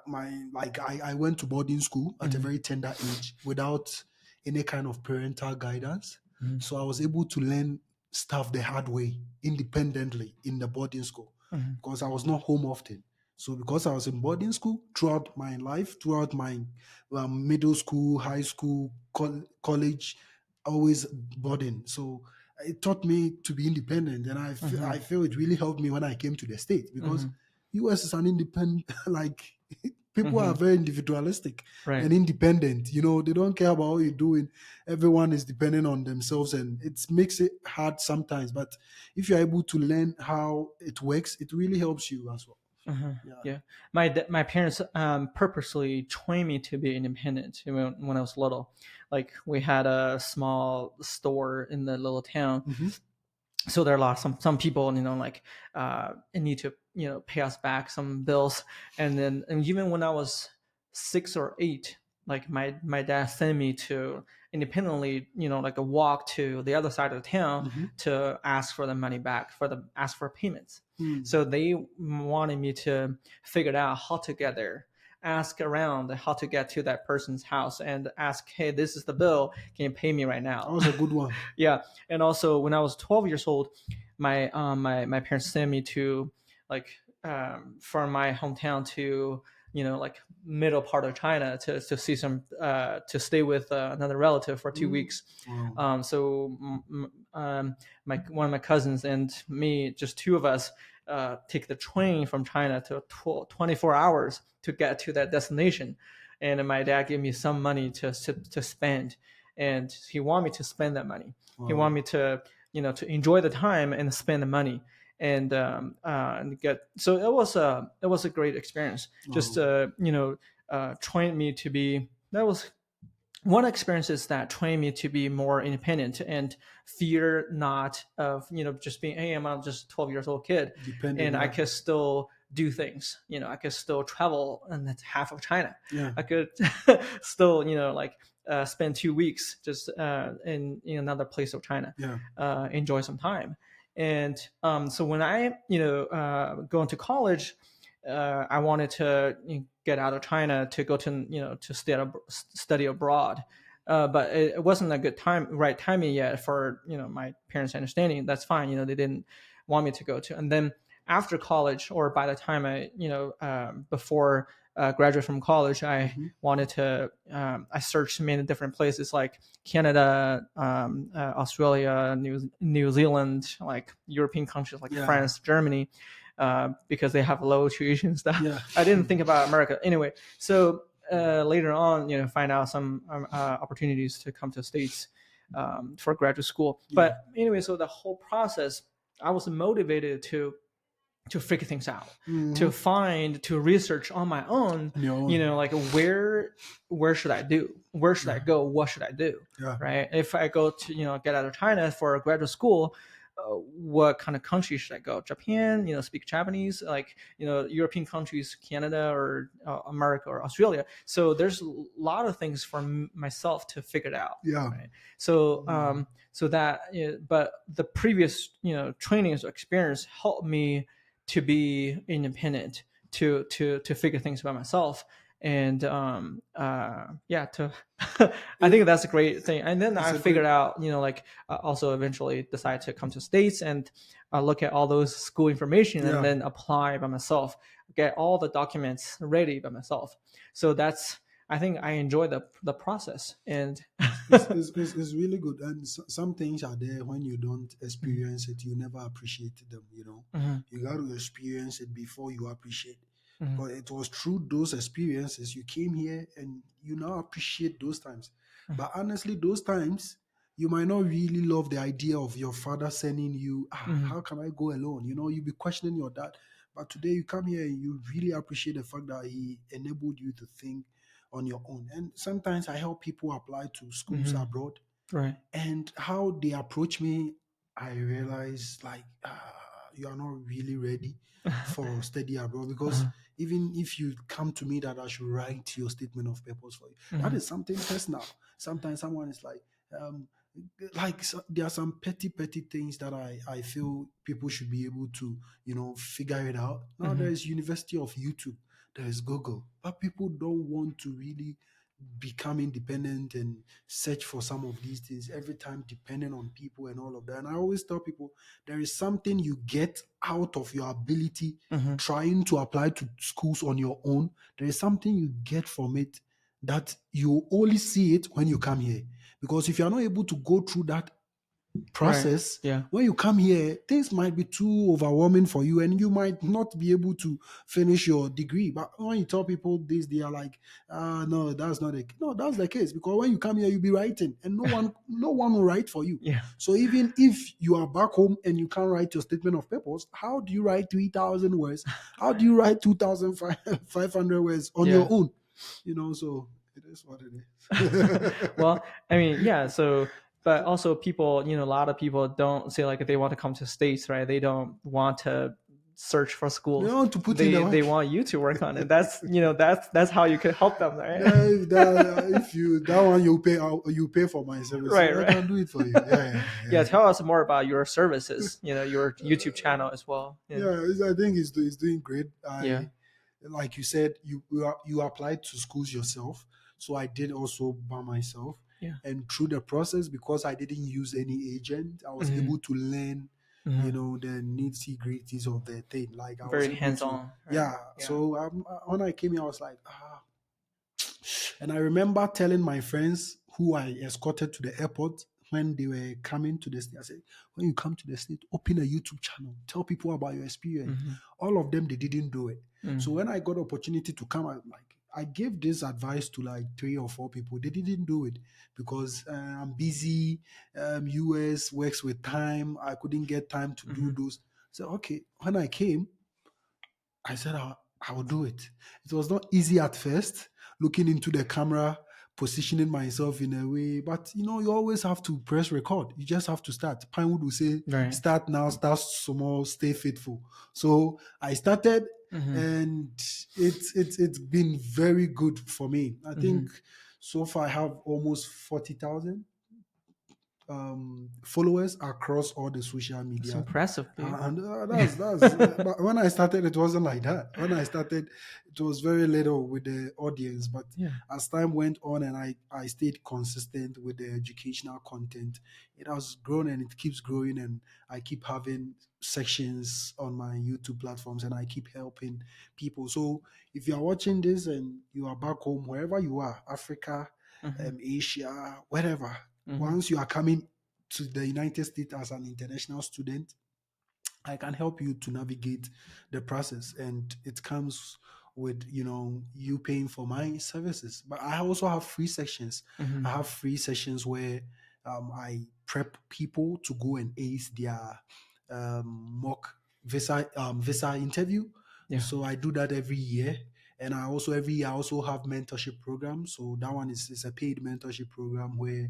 I went to boarding school at a Hmm. very tender age without any kind of parental guidance. Hmm. So I was able to learn stuff the hard way, independently in the boarding school Hmm. because I was not home often. So because I was in boarding school throughout my life, throughout my middle school, high school, college, always boarding. So it taught me to be independent, and I Hmm. feel it really helped me when I came to the States because Hmm. US is an independent like people are Hmm. very individualistic Right. and independent. You know, they don't care about what you're doing. Everyone is dependent on themselves, and it makes it hard sometimes. But if you're able to learn how it works, it really helps you as well. Uh-huh. Yeah. Yeah, my parents purposely trained me to be independent when I was little. Like we had a small store in the little town, Hmm. so there are a lot some people like need to pay us back some bills, and even when I was 6 or 8, like my dad sent me to independently like a walk to the other side of the town Hmm. to ask for the money back ask for payments. Mm. So they wanted me to figure out how to get there, ask around how to get to that person's house and ask, hey, this is the bill, can you pay me right That now? was a good one. Yeah. And also when I was 12 years old, my parents sent me to like from my hometown to like middle part of China to see some to stay with another relative for two Mm. weeks. Wow. So my one of my cousins and me, just two of us, take the train from China to 24 hours to get to that destination. And my dad gave me some money to spend, and he wanted me to spend that money. He Wow. wanted me to to enjoy the time and spend the money and get. So it was a great experience. Just Wow. trained me to be. That was one experience is that trained me to be more independent and fear not of just being, hey, I'm just 12 years old kid Dependent. and I Yeah. could still do things. I could still travel and that's half of China. Yeah. I could still like spend 2 weeks just in another place of China, Yeah. enjoy some time. And so when I go into college, I wanted to get out of China to go to to study abroad, but it wasn't a good time, right timing yet for my parents' understanding. That's fine, they didn't want me to go to. And then after college, or by the time I before graduate from college, I Hmm. wanted to I searched many different places like Canada, Australia, New Zealand, like European countries like Yeah. France, Germany, because they have low tuition stuff. Yeah. I didn't think about America anyway. So later on, find out some opportunities to come to the States for graduate school. Yeah. But anyway, so the whole process, I was motivated to figure things out, Hmm. to research on my own, On your own. like where should I do? Where should I Yeah. go? What should I do? Yeah. Right? If I go to, get out of China for graduate school, what kind of country should I go? Japan, speak Japanese, like, European countries, Canada or America or Australia. So there's a lot of things for myself to figure it out. Yeah. Right. So, Mm. so that, but the previous, trainings or experience helped me to be independent, to figure things by myself, and yeah, to I think that's a great thing. And then It's I a great, figured out, like, also eventually decided to come to States and look at all those school information and yeah. then apply by myself, get all the documents ready by myself. So that's, I think I enjoy the process. And It's really good. And some things are there when you don't Mhm, experience it, you never appreciate them, you know. mhm, You got to experience it before you appreciate. mhm, But it was through those experiences you came here and you now appreciate those times. mhm, But honestly, those times you might not really love the idea of your father sending you, mhm, how can I go alone? You know, you be questioning your dad. But today you come here and you really appreciate the fact that he enabled you to think on your own. And sometimes I help people apply to schools mhm. abroad, Right. and how they approach me, I realize like you are not really ready for study abroad, because Uh-huh. even if you come to me that I should write your statement of purpose for you, that Mhm, is something personal. Sometimes someone is um, there are some petty things that I feel people should be able to, you know, figure it out. Now there mhm, is University of YouTube, there is Google, but people don't want to really become independent and search for some of these things every time, depending on people and all of that. And I always tell people there is something you get out of your ability mhm. trying to apply to schools on your own. There is something you get from it that you only see it when you come here. Because if you are not able to go through that Right. process, Yeah. when you come here, things might be too overwhelming for you and you might not be able to finish your degree. But when you tell people this, they are like, no, that's not the no, that's the case. Because when you come here, you'll be writing and no one will write for you. Yeah. So even if you are back home and you can't write your statement of purpose, how do you write 3,000 words? How do you write 2,500 words on your Yeah. own? You know, so it is what it is. Well, I mean, yeah. So, but also people, a lot of people don't say like if they want to come to States, right? They don't want to search for They schools. want to put in the They work. want you to work on it. That's, that's how you could help them, right? If you that one you pay for my service, Right. so I Right. can do it for you. Yeah, Yeah. yeah, Tell us more about your services. Your YouTube channel as well. Yeah. yeah. I think it's doing great. Yeah. I like you said, you applied to schools yourself, so I did also by myself. Yeah. And through the process, because I didn't use any agent, I was Hmm. able to learn, you Hmm. know, the nitty gritties of the thing. Like I was Very able hands to, on. Right. yeah. Yeah. So when I came here, I was like, and I remember telling my friends who I escorted to the airport when they were coming to the state, I said, when you come to the state, open a YouTube channel, tell people about your experience. Hmm. All of them, they didn't do it. So Hmm. when I got opportunity to come, I gave this advice to like 3 or 4 people. They didn't do it because I'm busy. US works with time. I couldn't get time to do Hmm. those. So okay, when I came, I said I will do it. It was not easy at first, looking into the camera, positioning myself in a way, but you know, you always have to press record. You just have to start. Pinewood will say, Right. start now, start small, stay faithful. So I started, Hmm. and it's been very good for me. I think Hmm. so far I have almost 40,000 followers across all the social That's media. impressive, dude. And Yeah. but when I started, it wasn't like that. When I started, it was very little with the audience. But Yeah. as time went on and I stayed consistent with the educational content, it has grown and it keeps growing. And I keep having sections on my YouTube platforms and I keep helping people. So if you are watching this and you are back home, wherever you are, Africa, Hmm. Asia, wherever, Hmm. once you are coming to the United States as an international student, I can help you to navigate the process, and it comes with you paying for my services. But I also have free sections. I Hmm. have free sessions where I prep people to go and ace their mock visa interview. Yeah. So I do that every year. And I also every year I also have mentorship programs. So that one is a paid mentorship program where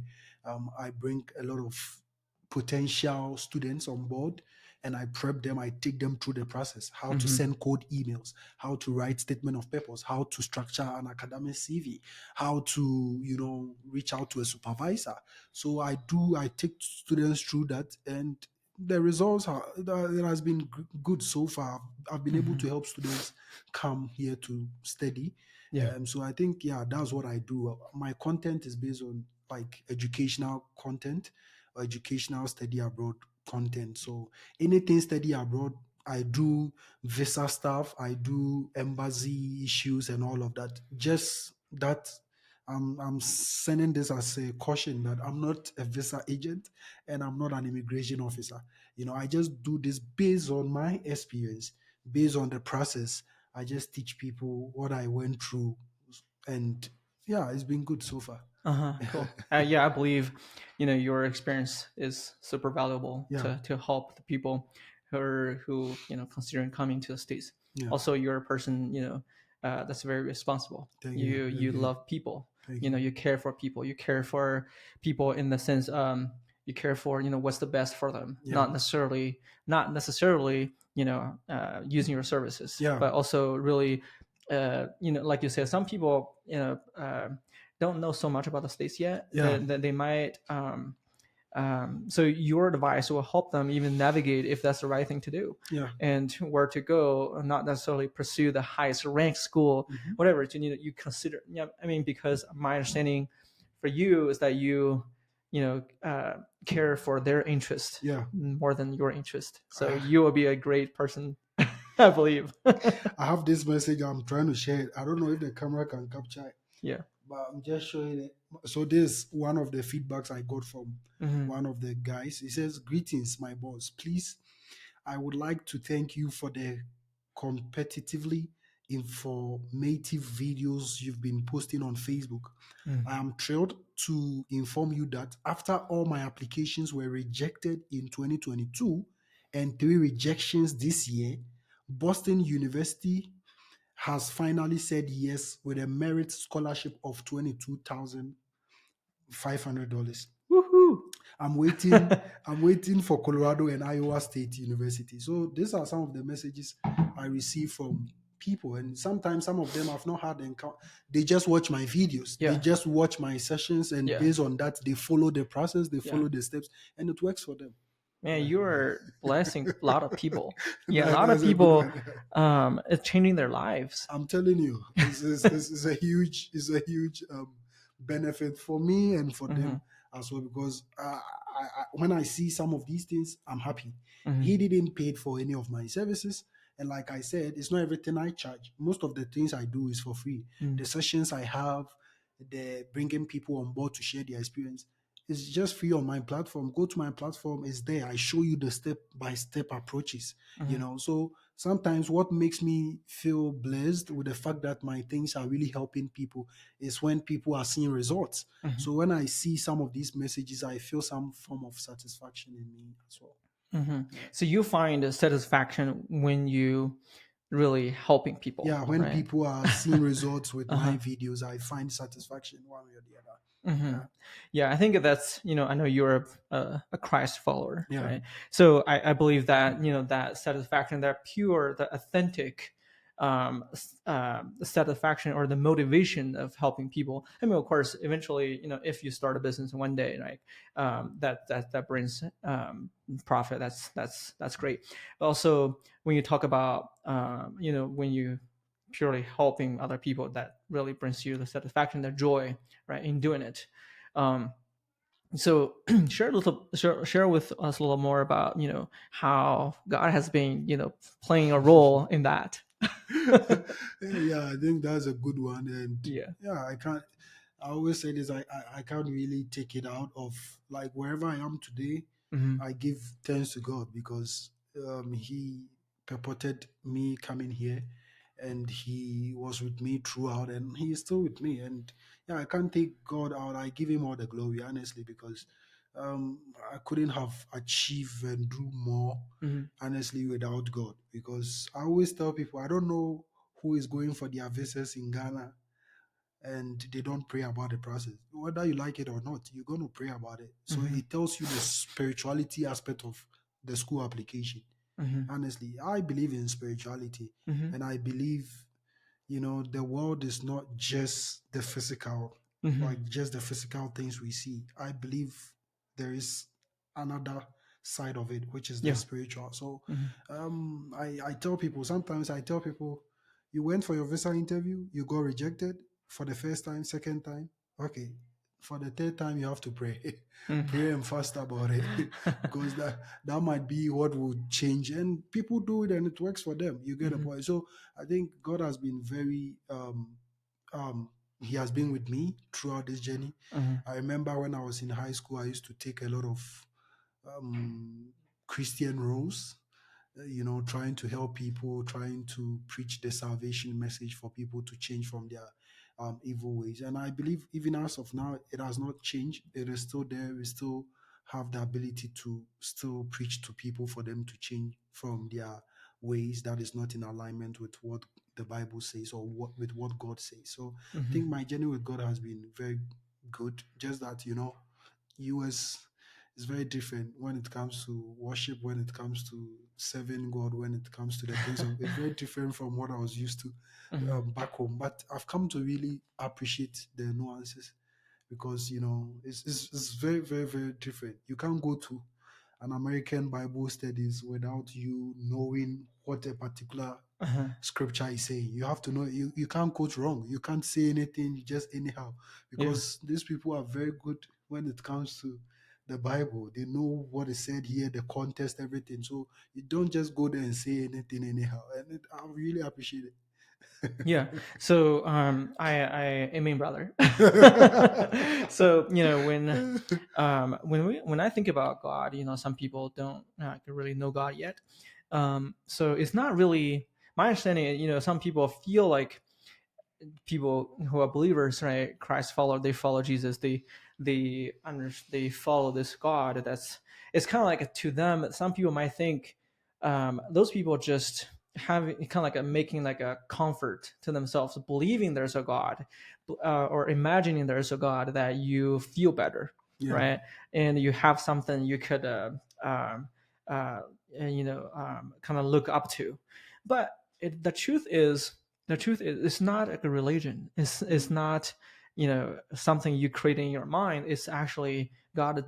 I bring a lot of potential students on board and I prep them. I take them through the process, how to Hmm. send code emails, how to write statement of purpose, how to structure an academic CV, how to, reach out to a supervisor. So I take students through that, and the results it has been good so far. I've been able to Hmm. help students come here to study. Yeah. So I think, yeah, that's what I do. My content is based on like educational content or educational study abroad content. So anything study abroad, I do visa stuff, I do embassy issues and all of that. Just that I'm sending this as a caution that I'm not a visa agent and I'm not an immigration officer. I just do this based on my experience, based on the process. I just teach people what I went through, and yeah, it's been good so far. Uh-huh, cool. Yeah, I believe, your experience is super valuable Yeah, to help the people who considering coming to the States. yeah. Also, you're a person, that's very responsible. Thank you, You thank you, love people. thank you. You care for people. You care for people in the sense, you care for, what's the best for them. Yeah, Not necessarily, using your services, yeah, but also really, like you said, some people, don't know so much about the States yet, yeah, that they might, so your advice will help them even navigate if that's the right thing to do yeah. and where to go, not necessarily pursue the highest ranked school, Hmm. whatever you consider. Yeah, I mean, because my understanding for you is that care for their interest Yeah. more than your interest, so Ah, you will be a great person. I believe. I have this message I'm trying to share it. I don't know if the camera can capture it, Yeah. but I'm just showing it. So this one of the feedbacks I got from Hmm. one of the guys. He says, "Greetings, my boss. Please, I would like to thank you for the competitively informative videos you've been posting on Facebook. I am thrilled to inform you that after all my applications were rejected in 2022 and three rejections this year, Boston University has finally said yes with a merit scholarship of $22,500. Woohoo. I'm waiting. I'm waiting for Colorado and Iowa State University. So these are some of the messages I receive from people, and sometimes some of them I've not had encounter. They just watch my videos. They Yeah. just watch my sessions, and Yeah. based on that, they follow the process. They Yeah. follow the steps, and it works for them. Man, Yeah, you are blessing a lot of people. Yeah, a lot of that's a good people, one. it's changing their lives. I'm telling you, it's a huge benefit for me and for Hmm. them as well, because when I see some of these things, I'm happy. He Hmm. didn't pay for any of my services, and like I said, it's not everything I charge. Most of the things I do is for free. The sessions I have, the bringing people on board to share their experience. It's just free on my platform. Go to my platform, it's there. I show you the step by step approaches, Hmm. So sometimes what makes me feel blessed with the fact that my things are really helping people is when people are seeing results. Hmm. So when I see some of these messages, I feel some form of satisfaction in me as well. Hmm. Yeah. So you find a satisfaction when you really helping people, Yeah, when right? people are seeing results with my Uh-huh. videos, I find satisfaction one way or the other. Hmm. Yeah. Yeah, I think that's, I know you're a Christ follower, Yeah. right? So I believe that, that satisfaction, that pure, the authentic satisfaction or the motivation of helping people. I mean, of course, eventually, if you start a business one day, right, that brings profit. That's great. But also, when you talk about, when you purely helping other people, that really brings you the satisfaction, the joy, right, in doing it. Um, so share with us a little more about how God has been playing a role in that. Yeah, I think that's a good one. And Yeah. yeah, I always say this, I can't really take it out of like wherever I am today. Hmm. I give thanks to God because He purported me coming here, and He was with me throughout, and He is still with me. And yeah, I can't take God out. I give Him all the glory, honestly, because I couldn't have achieved and do more, Hmm. honestly, without God. Because I always tell people, I don't know who is going for their visas in Ghana and they don't pray about the process. Whether you like it or not, you're going to pray about it. So Hmm. it tells you the spirituality aspect of the school application. Hmm. Honestly, I believe in spirituality, Hmm. and I believe, the world is not just the physical, Hmm. like just the physical things we see. I believe there is another side of it, which is the Yeah. spiritual. So Hmm. I tell people, sometimes I tell people, You went for your visa interview, you got rejected for the first time, second time. Okay. For the third time, you have to pray. Mm. Pray and fast about it because that might be what would change. And people do it and it works for them. You get a Mhm. point. So I think God has been very um he has been with me throughout this journey. Mhm. I remember when I was in high school, I used to take a lot of um Christian roles, trying to help people, trying to preach the salvation message for people to change from their evil ways. And I believe even as of now, it has not changed. It is still there. We still have the ability to still preach to people for them to change from their ways that is not in alignment with what the Bible says or with what God says. So I think Mhm. my journey with God has been very good. Just that, US is very different when it comes to worship, when it comes to serving God, when it comes to the things of. It's very different from what I was used to Mhm. back home. But I've come to really appreciate the nuances because it's very very very different. You can't go to an American Bible studies without you knowing what a particular Uh-huh. scripture is saying. You have to know, you can't quote wrong. You can't say anything just anyhow Yeah. because these people are very good when it comes to the Bible. They know what is said here, the context, everything. So you don't just go there and say anything anyhow. And I really appreciate Yeah. it. So I mean brother. So when I think about God, some people don't really know God yet. So it's not really my understanding. Some people feel like people who are believers, right? Christ follower, they follow Jesus. They follow this God. That's it's kind of like to them. Some people might think those people just having kind of like making like a comfort to themselves, believing there's a God, or imagining there's a God that you feel better, Yeah. right? And you have something you could uh, kind of look up to. But the truth is it's not like a religion. It's Mm. not something you create in your mind. It's actually God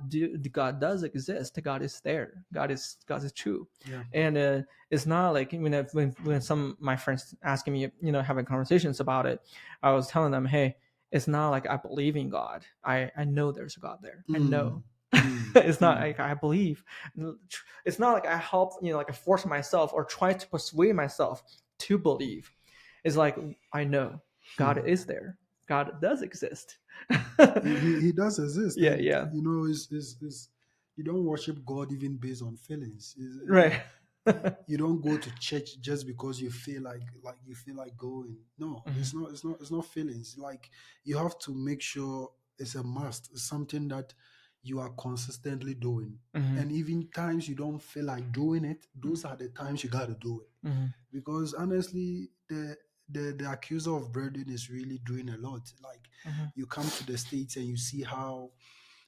does exist. God is there. God is true. Yeah. And it's not like when some of my friends asking me, having conversations about it, I was telling them, hey, it's not like I believe in God. I know there's a God there. I Mm. know. Mm. It's not Mm. like I believe. It's not like I help, like I force myself or try to persuade myself to believe. It's like I know God Mm. is there. God does exist. He does exist, Yeah, and yeah, is you don't worship God even based on feelings. right. You don't go to church just because you feel like going. No, Mhm, it's not feelings. Like you have to make sure it's a must. It's something that you are consistently doing. mhm, And even times you don't feel like doing it, those are the times you gotta do it. mhm, Because honestly, the accuser of brethren is really doing a lot. Like mhm, you come to the States and you see how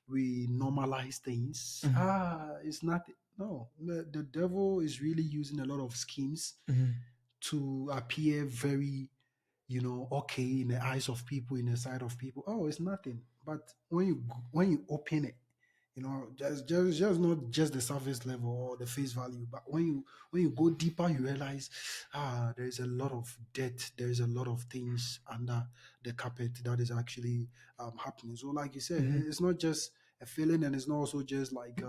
we normalize things. mhm, It's not. No, the devil is really using a lot of schemes mhm, to appear very, okay in the eyes of people, in the sight of people. Oh, it's nothing. But when you open it, just not just the surface level or the face value, but when you go deeper, you realize, there is a lot of debt, there is a lot of things under the carpet that is actually happening. So, like you said, mhm, it's not just a feeling, and it's not also just like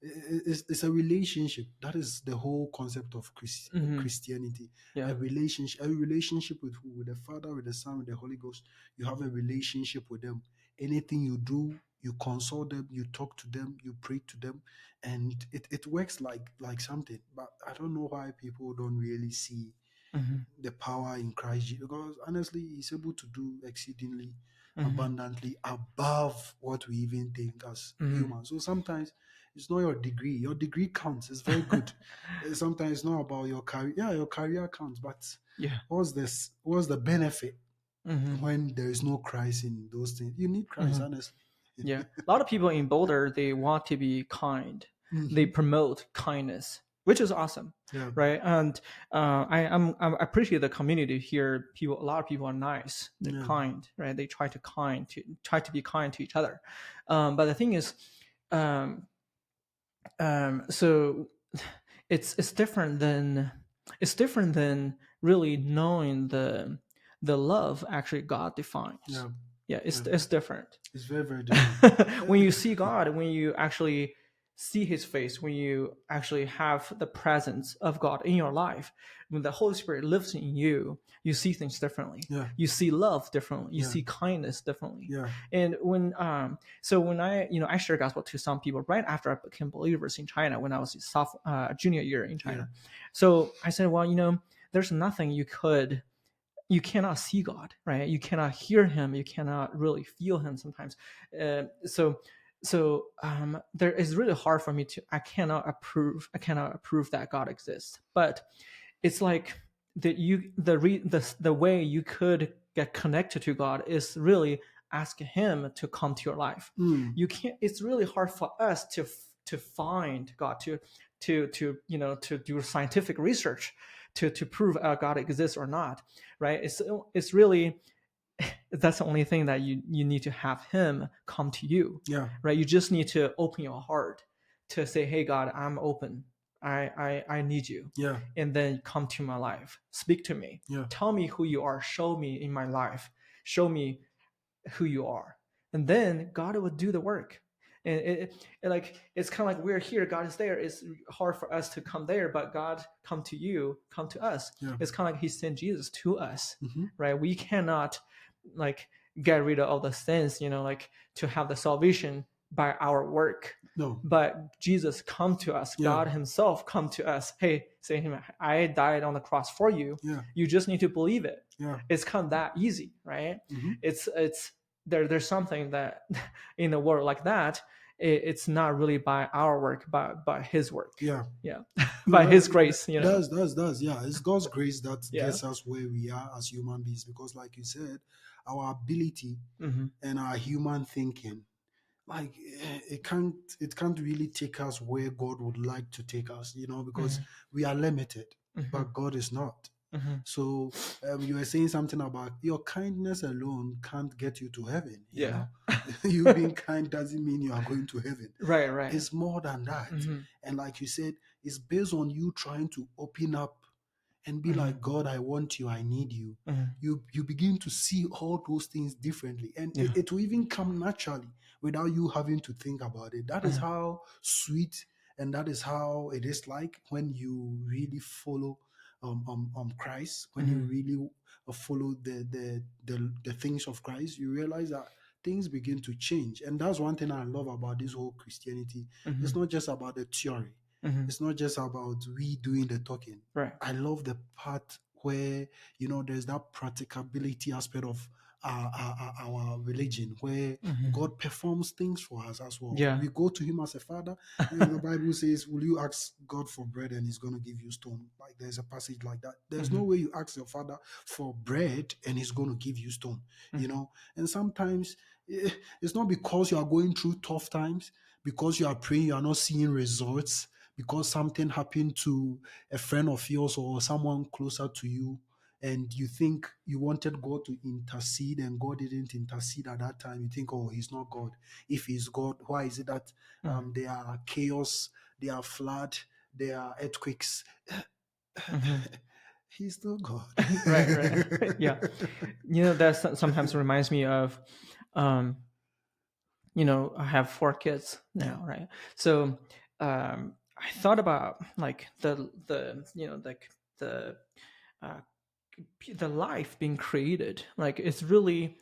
it's a relationship. That is the whole concept of mhm. Christianity. Yeah. A relationship with who? With the Father, with the Son, with the Holy Ghost. You have a relationship with them. Anything you do, you consult them, you talk to them, you pray to them, and it works like something. But I don't know why people don't really see Mhm, the power in Christ Jesus, because honestly, He's able to do exceedingly mhm, abundantly above what we even think as mhm. humans. So sometimes it's not your degree. Your degree counts. It's very good. Sometimes it's not about your career. Yeah, your career counts, but Yeah. what's the benefit Mhm, when there is no Christ in those things? You need Christ, mhm. honestly. Yeah, a lot of people in Boulder, they want to be kind. They Hmm. promote kindness, which is awesome, Yeah, right? And I appreciate the community here. A lot of people are nice. They're yeah, kind, right? They try to be kind to each other. But the thing is, um, so it's different than really knowing the love actually God defines. Yeah. Yeah, Yeah. it's different. It's very, very different. When you see God, when you actually see His face, when you actually have the presence of God in your life, when the Holy Spirit lives in you, you see things differently. Yeah. You see love differently. You Yeah. see kindness differently. Yeah. And when I shared gospel to some people right after I became believers in China, when I was junior year in Yeah. China. So I said, well, there's nothing you cannot see God, right? You cannot hear Him. You cannot really feel Him sometimes. There is really hard for me to. I cannot approve that God exists. But it's like the way you could get connected to God is really ask Him to come to your life. Mm. You can't. It's really hard for us to find God, to do scientific research to prove God exists or not, right? It's really that's the only thing that you need to have Him come to you, Yeah. right? You just need to open your heart to say, hey God, I'm open. I need you. Yeah. And then come to my life, speak to me, Yeah. tell me who you are, show me in my life, show me who you are, and then God will do the work. And it's kind of like we're here, God is there. It's hard for us to come there, but God come to you, come to us. Yeah. It's kind of like He sent Jesus to us, Mm-hmm. right? We cannot like get rid of all the sins, like to have the salvation by our work. No. But Jesus come to us, Yeah. God Himself come to us. Hey, say Him, I died on the cross for you. Yeah. You just need to believe it. Yeah. It's kind of that easy, right? Mm-hmm. It's there's something that in a world like that, it's not really by our work, but by His work. Yeah. Yeah, No, by His grace. does. Yeah, it's God's grace that Yeah. gets us where we are as human beings. Because, like you said, our ability Mm-hmm. and our human thinking, like it can't really take us where God would like to take us. Because we are limited, Mm-hmm. but God is not. Mm-hmm. So you were saying something about your kindness alone can't get you to heaven. Yeah. You being kind doesn't mean you are going to heaven. Right. It's more than that. Mm-hmm. And like you said, it's based on you trying to open up and be Mm-hmm. like, God, I want you, I need you. Mm-hmm. You begin to see all those things differently. And Yeah. it will even come naturally without you having to think about it. That is Mm-hmm. how sweet and that is how it is like when you really follow Christ, when you Mm-hmm. really follow the things of Christ, you realize that things begin to change. And that's one thing I love about this whole Christianity. It's Mm-hmm. not just about the theory. Mm-hmm. It's not just about we doing the talking. Right. I love the part where there's that practicability aspect of our religion, where Mm-hmm. God performs things for us as well. Yeah. We go to Him as a Father. The Bible says, "Will you ask God for bread, and He's going to give you stone?" Like there's a passage like that. There's Mm-hmm. no way you ask your Father for bread and He's going to give you stone. Mm-hmm. And sometimes it's not because you are going through tough times, because you are praying, you are not seeing results, because something happened to a friend of yours or someone closer to you, and you think you wanted God to intercede and God didn't intercede at that time. You think, oh, He's not God. If He's God, why is it that there are chaos, there are flood, there are earthquakes? Mm-hmm. He's still God. Right. Yeah. That sometimes reminds me of, um, I have 4 kids Yeah, now, right? So I thought about like the uh, the life being created. Like it's really,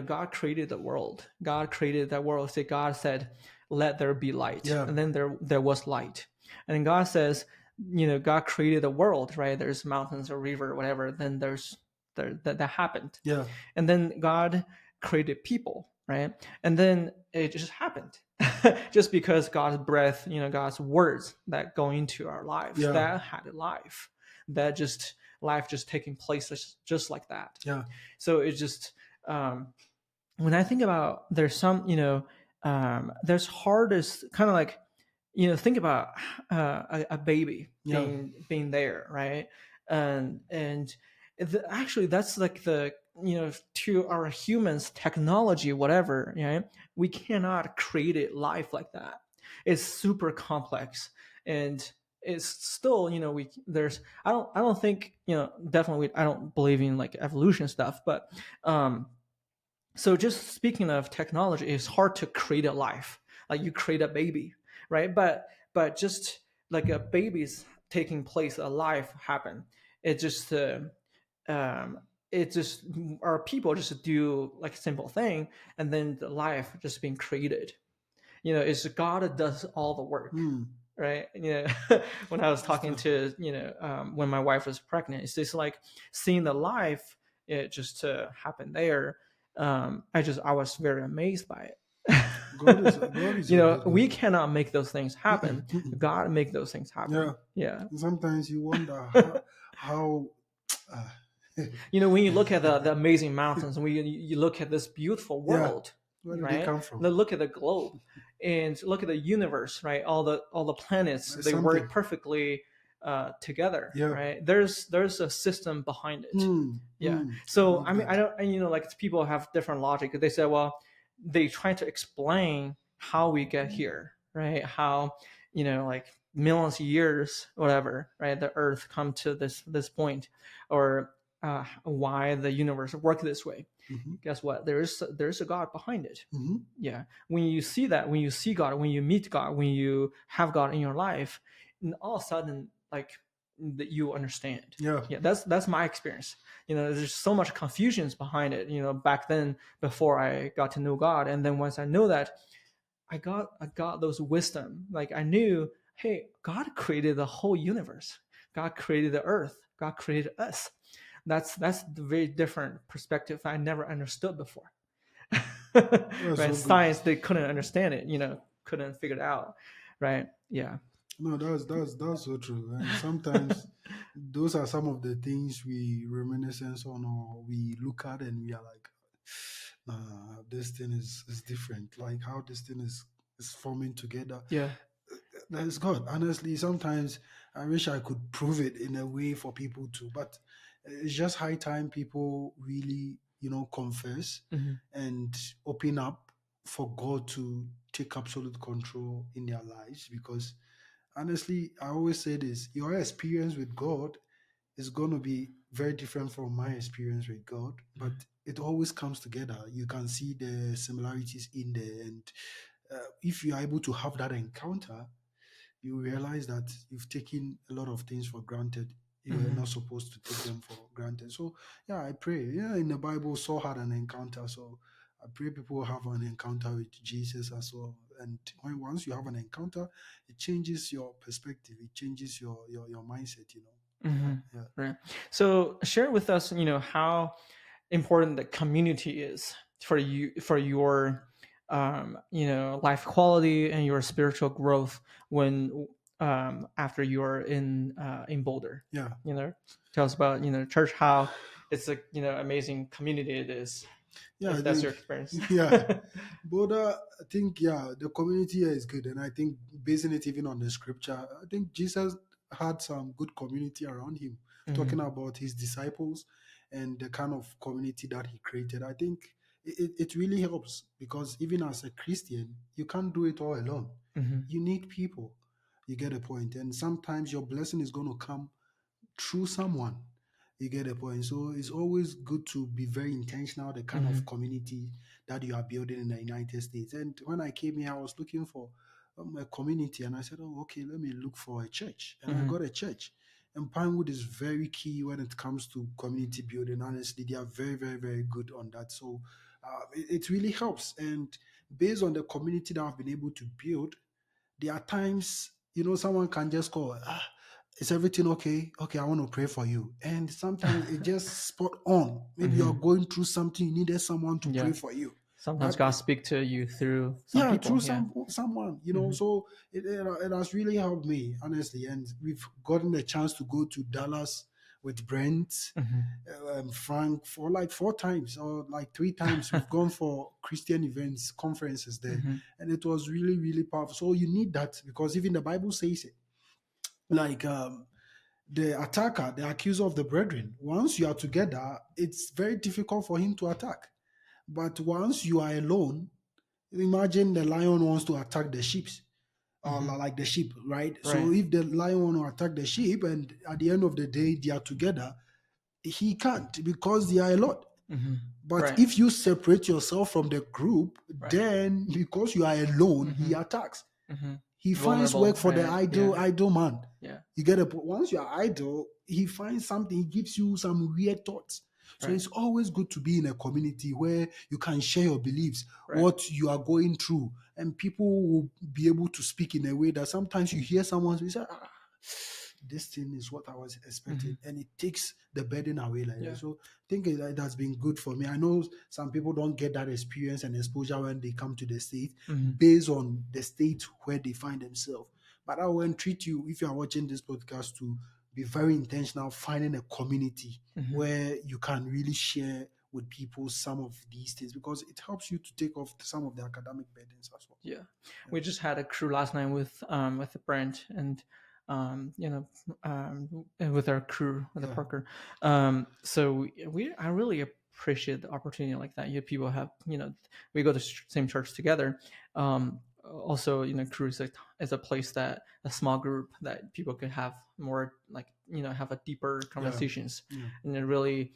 God created the world. God created that world. Say God said, "Let there be light," yeah, and then there was light. And then God says, God created the world, right? There's mountains or river, or whatever. Then that happened, yeah, and then God created people, right? And then it just happened, just because God's breath, God's words that go into our lives, yeah, that had a life, that just life just taking place just like that. yeah, So it's just when I think about there's some, there's hardest kind of like, think about a baby yeah, being there, right? And actually that's like to our humans technology, whatever, we cannot create it life like that. It's super complex, and it's still, we there's I don't think, definitely I don't believe in like evolution stuff, but um so just speaking of technology, it's hard to create a life. Like you create a baby, right? But just like a baby's taking place, a life happen. It just um, it just our people just do like a simple thing, and then the life just being created. It's God that does all the work, Hmm. right? When I was That's talking true. to when my wife was pregnant, it's just like seeing the life it just happen there. I was very amazed by God is it. a good We God. cannot make those things Mm-mm, happen. mm-mm. God make those things Yeah. happen. Yeah. And sometimes you wonder how uh, When you look at the amazing mountains, when you look at this beautiful yeah, world, where did they right? come from? Look at the globe and look at the universe, right? All the planets, There's they work something. perfectly together, Yeah. right? There's a system behind it. Hmm. Yeah. Hmm. I So love I mean, I that. don't, like people have different logic. They say, well, they try to explain how we get here, right? How like millions of years, whatever, right? The Earth come to this point, or why the universe work this way. Hmm. Guess what? There's a God behind it. Hmm. Yeah. When you see that, when you see God, when you meet God, when you have God in your life, and all of a sudden, like that you understand. Yeah. Yeah, that's my experience. There's so much confusions behind it. Back then, before I got to know God, and then once I know that, I got those wisdom. Like I knew, hey, God created the whole universe. God created the earth. God created us. That's the very different perspective I never understood before. That's Right? so good. Science, they couldn't understand it. Couldn't figure it out. Right? Yeah. No, that's so true. And sometimes those are some of the things we reminiscence on or we look at and we are like, this thing is different. Like how this thing is forming together. Yeah. That's God. Honestly, sometimes I wish I could prove it in a way for people to, but it's just high time people really, confess Hmm. and open up for God to take absolute control in their lives. Because honestly, I always say this: your experience with God is going to be very different from my experience with God, but it always comes together. You can see the similarities in there, and if you are able to have that encounter, you realize that you've taken a lot of things for granted. You were not Hmm. supposed to take them for granted. So, yeah, I pray. Yeah, in the Bible, Saul had an encounter. So, I pray people have an encounter with Jesus as well. And once you have an encounter, it changes your perspective. It changes your mindset. Yeah, Hmm. yeah, Right. So share with us, how important the community is for you, for your life quality and your spiritual growth when after you're in Boulder. yeah. you know Tell us about church, how it's a amazing community it is, Yeah, I if that's think, your experience. yeah. But I think, yeah, the community here is good. And I think basing it even on the scripture, I think Jesus had some good community around him, talking Hmm. about his disciples and the kind of community that he created. I think it really helps because even as a Christian, you can't do it all alone. Hmm. You need people. You get a point. And sometimes your blessing is going to come through someone. You get a point. So it's always good to be very intentional, the kind of Hmm. community that you are building in the United States. And when I came here, I was looking for a community, and I said, "Oh, okay, let me look for a church." And I Hmm. got a church. And Pinewood is very key when it comes to community building. Honestly, they are very, very, very good on that. So it really helps. And based on the community that I've been able to build, there are times, someone can just call, is everything okay? Okay, I want to pray for you. And sometimes it just spot on. Maybe you're Hmm. going through something, you needed someone to Yeah. pray for you. Sometimes That God speak to you through some yeah, people. through Yeah. someone, Hmm. so it has really helped me, honestly. And we've gotten a chance to go to Dallas with Brent, Hmm. Frank, for like 4 times or like 3 times. We've gone for Christian events, conferences there, Hmm. and it was really, really powerful. So you need that because even the Bible says it. Like the attacker, the accuser of the brethren, once you are together, it's very difficult for him to attack. But once you are alone, imagine the lion wants to attack the sheep. Hmm. like the sheep, right? So Right. if the lion want to attack the sheep, and at the end of the day they are together, he can't because they are a lot. Hmm. But Right. if you separate yourself from the group, Right. then because you are alone, he Hmm. attacks. Hmm. He finds Vulnerable. work for the Right. Yeah. idle man. Yeah. You get it. Once you are idle, he finds something. He gives you some weird thoughts. So Right. it's always good to be in a community where you can share your beliefs, Right. what you are going through, and people will be able to speak in a way that sometimes you hear someone say, ah, this thing is what I was Hmm. expecting, and it takes the burden away like that. Yeah. So I think it has been good for me. I know some people don't get that experience and exposure when they come to the state Hmm. based on the state where they find themselves. But I will entreat you, if you are watching this podcast, to be very intentional, finding a community Hmm. where you can really share with people some of these things, because it helps you to take off some of the academic burdens as well. Yeah, Yeah. we just had a crew last night with Brent and you know and with our crew with the Yeah. Parker. So we I really appreciate the opportunity like that. You people have we go to same church together. Also, crew is a place that a small group that people could have more like have a deeper Yeah. conversations Yeah. and then really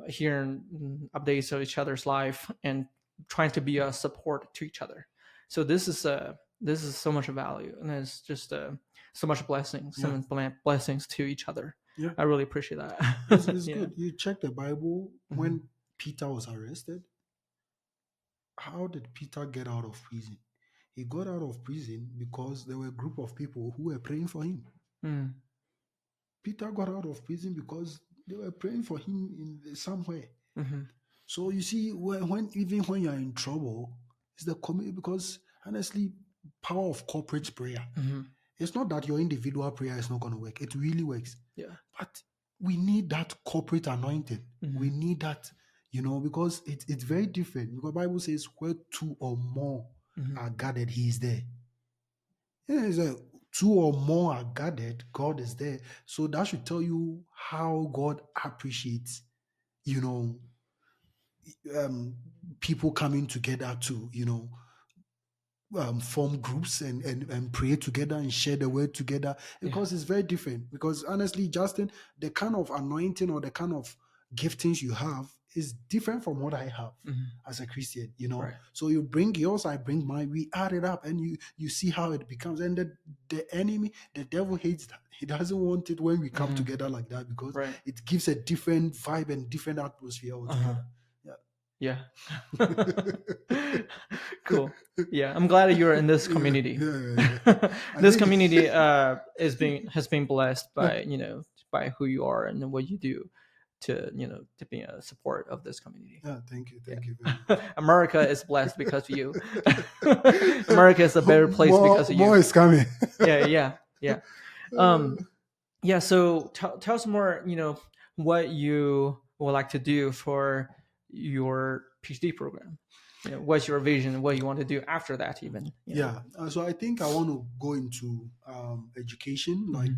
hearing updates of each other's life and trying to be a support to each other. So this is so much value, and it's just so much blessings, Yeah. some blessings to each other. Yeah. I really appreciate It's that. Yeah. good. You check the Bible Hmm. when Peter was arrested. How did Peter get out of prison? He got out of prison because there were a group of people who were praying for him. Mm. Peter got out of prison because they were praying for him in somewhere. Hmm. So you see, when even when you are in trouble, it's the community, because honestly, power of corporate prayer. Hmm. It's not that your individual prayer is not going to work. It really works. Yeah. But we need that corporate anointing. We Hmm. need that, because it's very different. Because Bible says where two or more Hmm. are gathered, he is there. Yeah, it's like two or more are gathered, God is there. So that should tell you how God appreciates, you know, um, people coming together to, form groups and pray together and share the word together, Yeah. because it's very different. Because honestly, Justin, the kind of anointing or the kind of giftings you have is different from what I have Hmm. as a Christian, Right. So you bring yours, I bring mine, we add it up, and you see how it becomes. And the enemy, the devil hates that. He doesn't want it when we come Hmm. together like that, because Right. it gives a different vibe and different atmosphere Uh-huh. altogether. Yeah. Yeah. Cool. Yeah, I'm glad that you're in this Yeah, community. yeah, yeah, yeah. I This think community has been blessed by by who you are and what you do to be a support of this community. yeah, Yeah. thank you very much. America is blessed because of you. America is a better place because of More you. is coming. Yeah, yeah, yeah. Um, yeah. So tell us more. What you would like to do for your PhD program. What's your vision? What you want to do after that? Even. Yeah, so I think I want to go into education, Mhm. like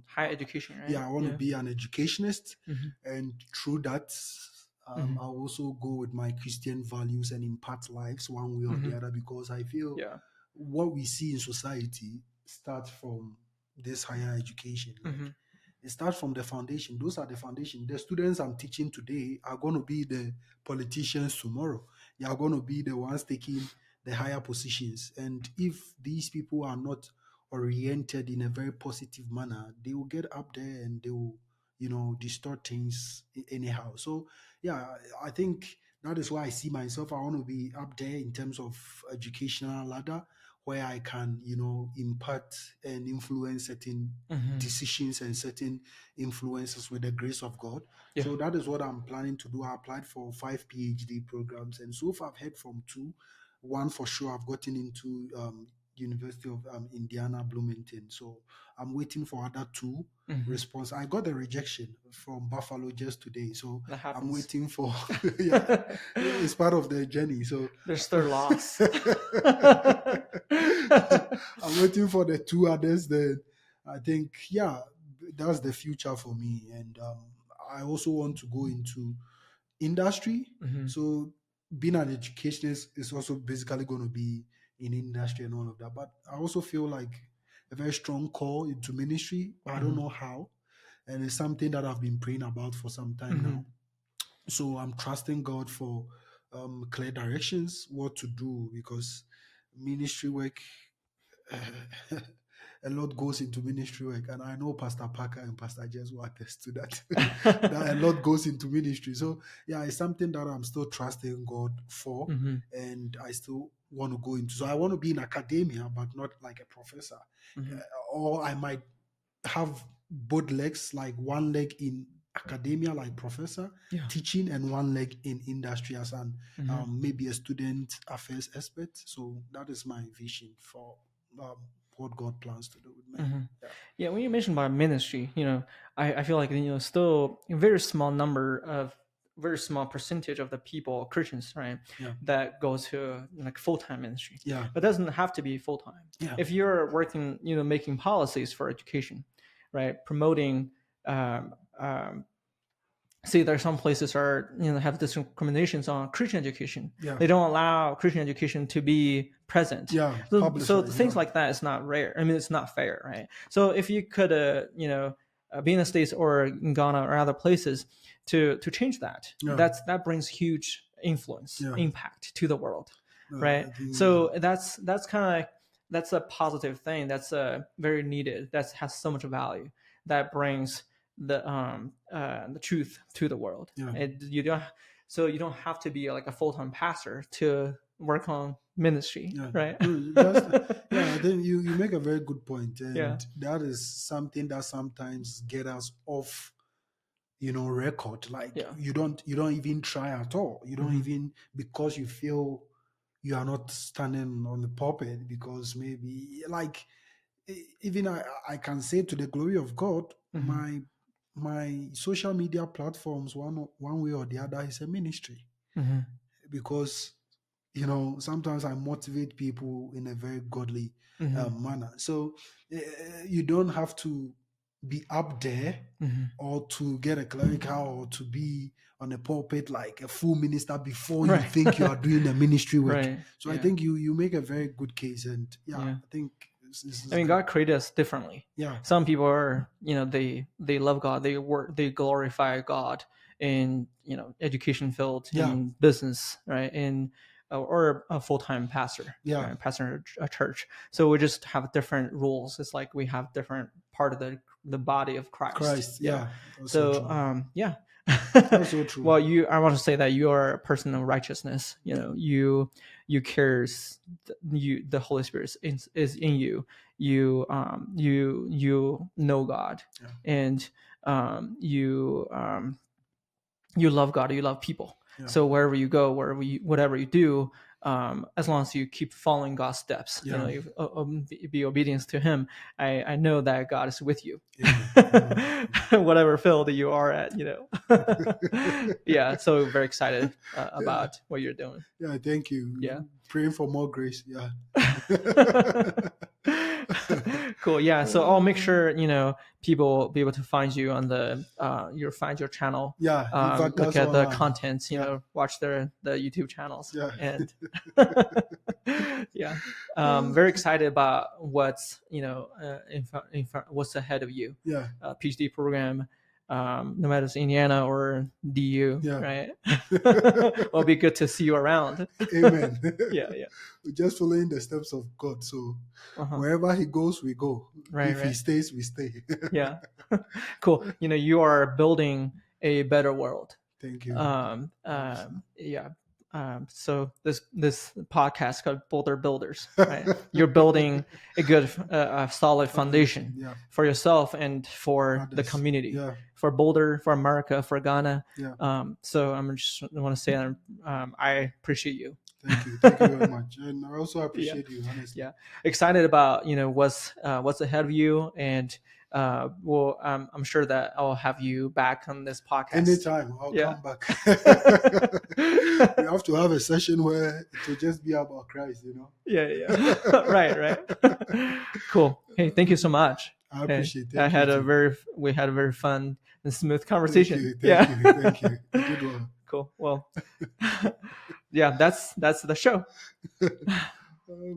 Higher education, yeah, right? I want to Yeah. be an educationist, Hmm. and through that, Hmm. I'll also go with my Christian values and impact lives one way or the Hmm. other, because I feel Yeah. what we see in society starts from this higher education. Like, Hmm. it starts from the foundation. Those are the foundation. The students I'm teaching today are going to be the politicians tomorrow. They are going to be the ones taking the higher positions. And if these people are not oriented in a very positive manner, they will get up there and they will, distort things anyhow. So, yeah, I think that is why I see myself. I want to be up there in terms of educational ladder, where I can, impart and influence certain Hmm. decisions and certain influences with the grace of God. Yeah. So that is what I'm planning to do. I applied for 5 PhD programs, and so far I've heard from two. One for sure, I've gotten into University of Indiana Bloomington. So I'm waiting for other two Hmm. response. I got a rejection from Buffalo just today, so That I'm happens. waiting for yeah, it's part of the journey. So There's their loss. I'm waiting for the two others. Then I think, yeah, that's the future for me. And I also want to go into industry. Hmm. So being an educationist is also basically going to be, in industry and all of that. But I also feel like a very strong call into ministry, but I don't Mm-hmm. know how. And it's something that I've been praying about for some time Mm-hmm. now. So I'm trusting God for clear directions, what to do, because ministry work, a lot goes into ministry work, and I know Pastor Parker and Pastor Jess will attest to that. That a lot goes into ministry. So yeah, it's something that I'm still trusting God for, Mm-hmm. and I still want to go into. So I want to be in academia, but not like a professor, Mm-hmm. or I might have both legs, like one leg in academia, like professor Yeah. teaching, and one leg in industry as an Mm-hmm. maybe a student affairs expert. So that is my vision for um, what God plans to do with me. Mm-hmm. Yeah, Yeah, when you mentioned about ministry, I feel like still a very small number of very small percentage of the people Christians, right, yeah, that go to like full time ministry. yeah, But it doesn't have to be full time. yeah, If you're working, making policies for education, right, promoting see there's some places are have discriminations on Christian education. yeah, They don't allow Christian education to be present. yeah. So Publicize, things yeah, like that is not rare. I mean, it's not fair, right? So if you could be in the States or in Ghana or other places to change that, yeah, that brings huge influence yeah. impact to the world, I right? think So that's kind of like that's a positive thing. That's very needed. That has so much value. That brings the truth to the world. yeah, You don't have to be like a full time pastor to work on ministry, yeah. right? No, just yeah. I think you make a very good point, Yeah, and that is something that sometimes get us off, record. Like yeah, you don't even try at all. You don't hmm even, because you feel you are not standing on the pulpit, because maybe like even I can say, to the glory of God, hmm my social media platforms, one way or the other, is a ministry, hmm because sometimes I motivate people in a very godly hmm manner. So you don't have to be up there, hmm or to get a clerical, or to be on a pulpit like a full minister before you right, think you are doing the ministry work. right, So I yeah, think you make a very good case, and yeah, yeah. I think this I is mean, great. God created us differently. Yeah, Some people are, they love God, they glorify God in education field, yeah, in business, right, in or a full time pastor, yeah. right, pastor a church. So we just have different rules. It's like we have different part of the body of Christ. Christ, Yeah. yeah, that's so So true. yeah. That's so true. Well, I want to say that you are a person of righteousness. You cares the Holy Spirit is in you. You know God, Yeah, and you love God, you love people. yeah, So wherever you go, whatever you do, as long as you keep following God's steps, yeah. you be obedience to Him. I know that God is with you, Amen. Amen. whatever field that you are at. Yeah. So very excited Yeah, about what you're doing. yeah. Thank Yeah. you. Praying for more grace. Yeah. Cool. Yeah. So I'll make sure people will be able to find you on the your find your channel. Yeah, Look Ivaka's at the online. contents. Yeah, Watch the YouTube channels, yeah. and yeah, very excited about what's what's ahead of you. Yeah, PhD program, no matter it's Indiana or DU, yeah. right? It'll be good to see you around. Amen. Yeah. Yeah. We're just following the steps of God. So Uh-huh. wherever He goes, we go. Right. If He Right. stays, we stay. Yeah. Cool. You are building a better world. Thank you. Yeah. So this podcast called Boulder Builders, right? You're building a good, solid Foundation. foundation Yeah. for yourself and for the Others. community, Yeah. for Boulder, for America, for Ghana. Yeah. So I'm just want to say that I appreciate you. Thank you. Thank you very much. And I also Yeah. appreciate you, honestly. Yeah, excited about what's ahead of you, and I'm sure that I'll have you back on this podcast. Anytime, I'll Yeah. come back. We have to have a session where it will just be about Christ. Yeah, yeah. Right, right. Cool. Hey, thank you so much. I Hey, appreciate it. Thank you too. we had a very fun and smooth Thank conversation. you. Thank Yeah. you. Thank you. You did well. Cool. Well, yeah, that's the show.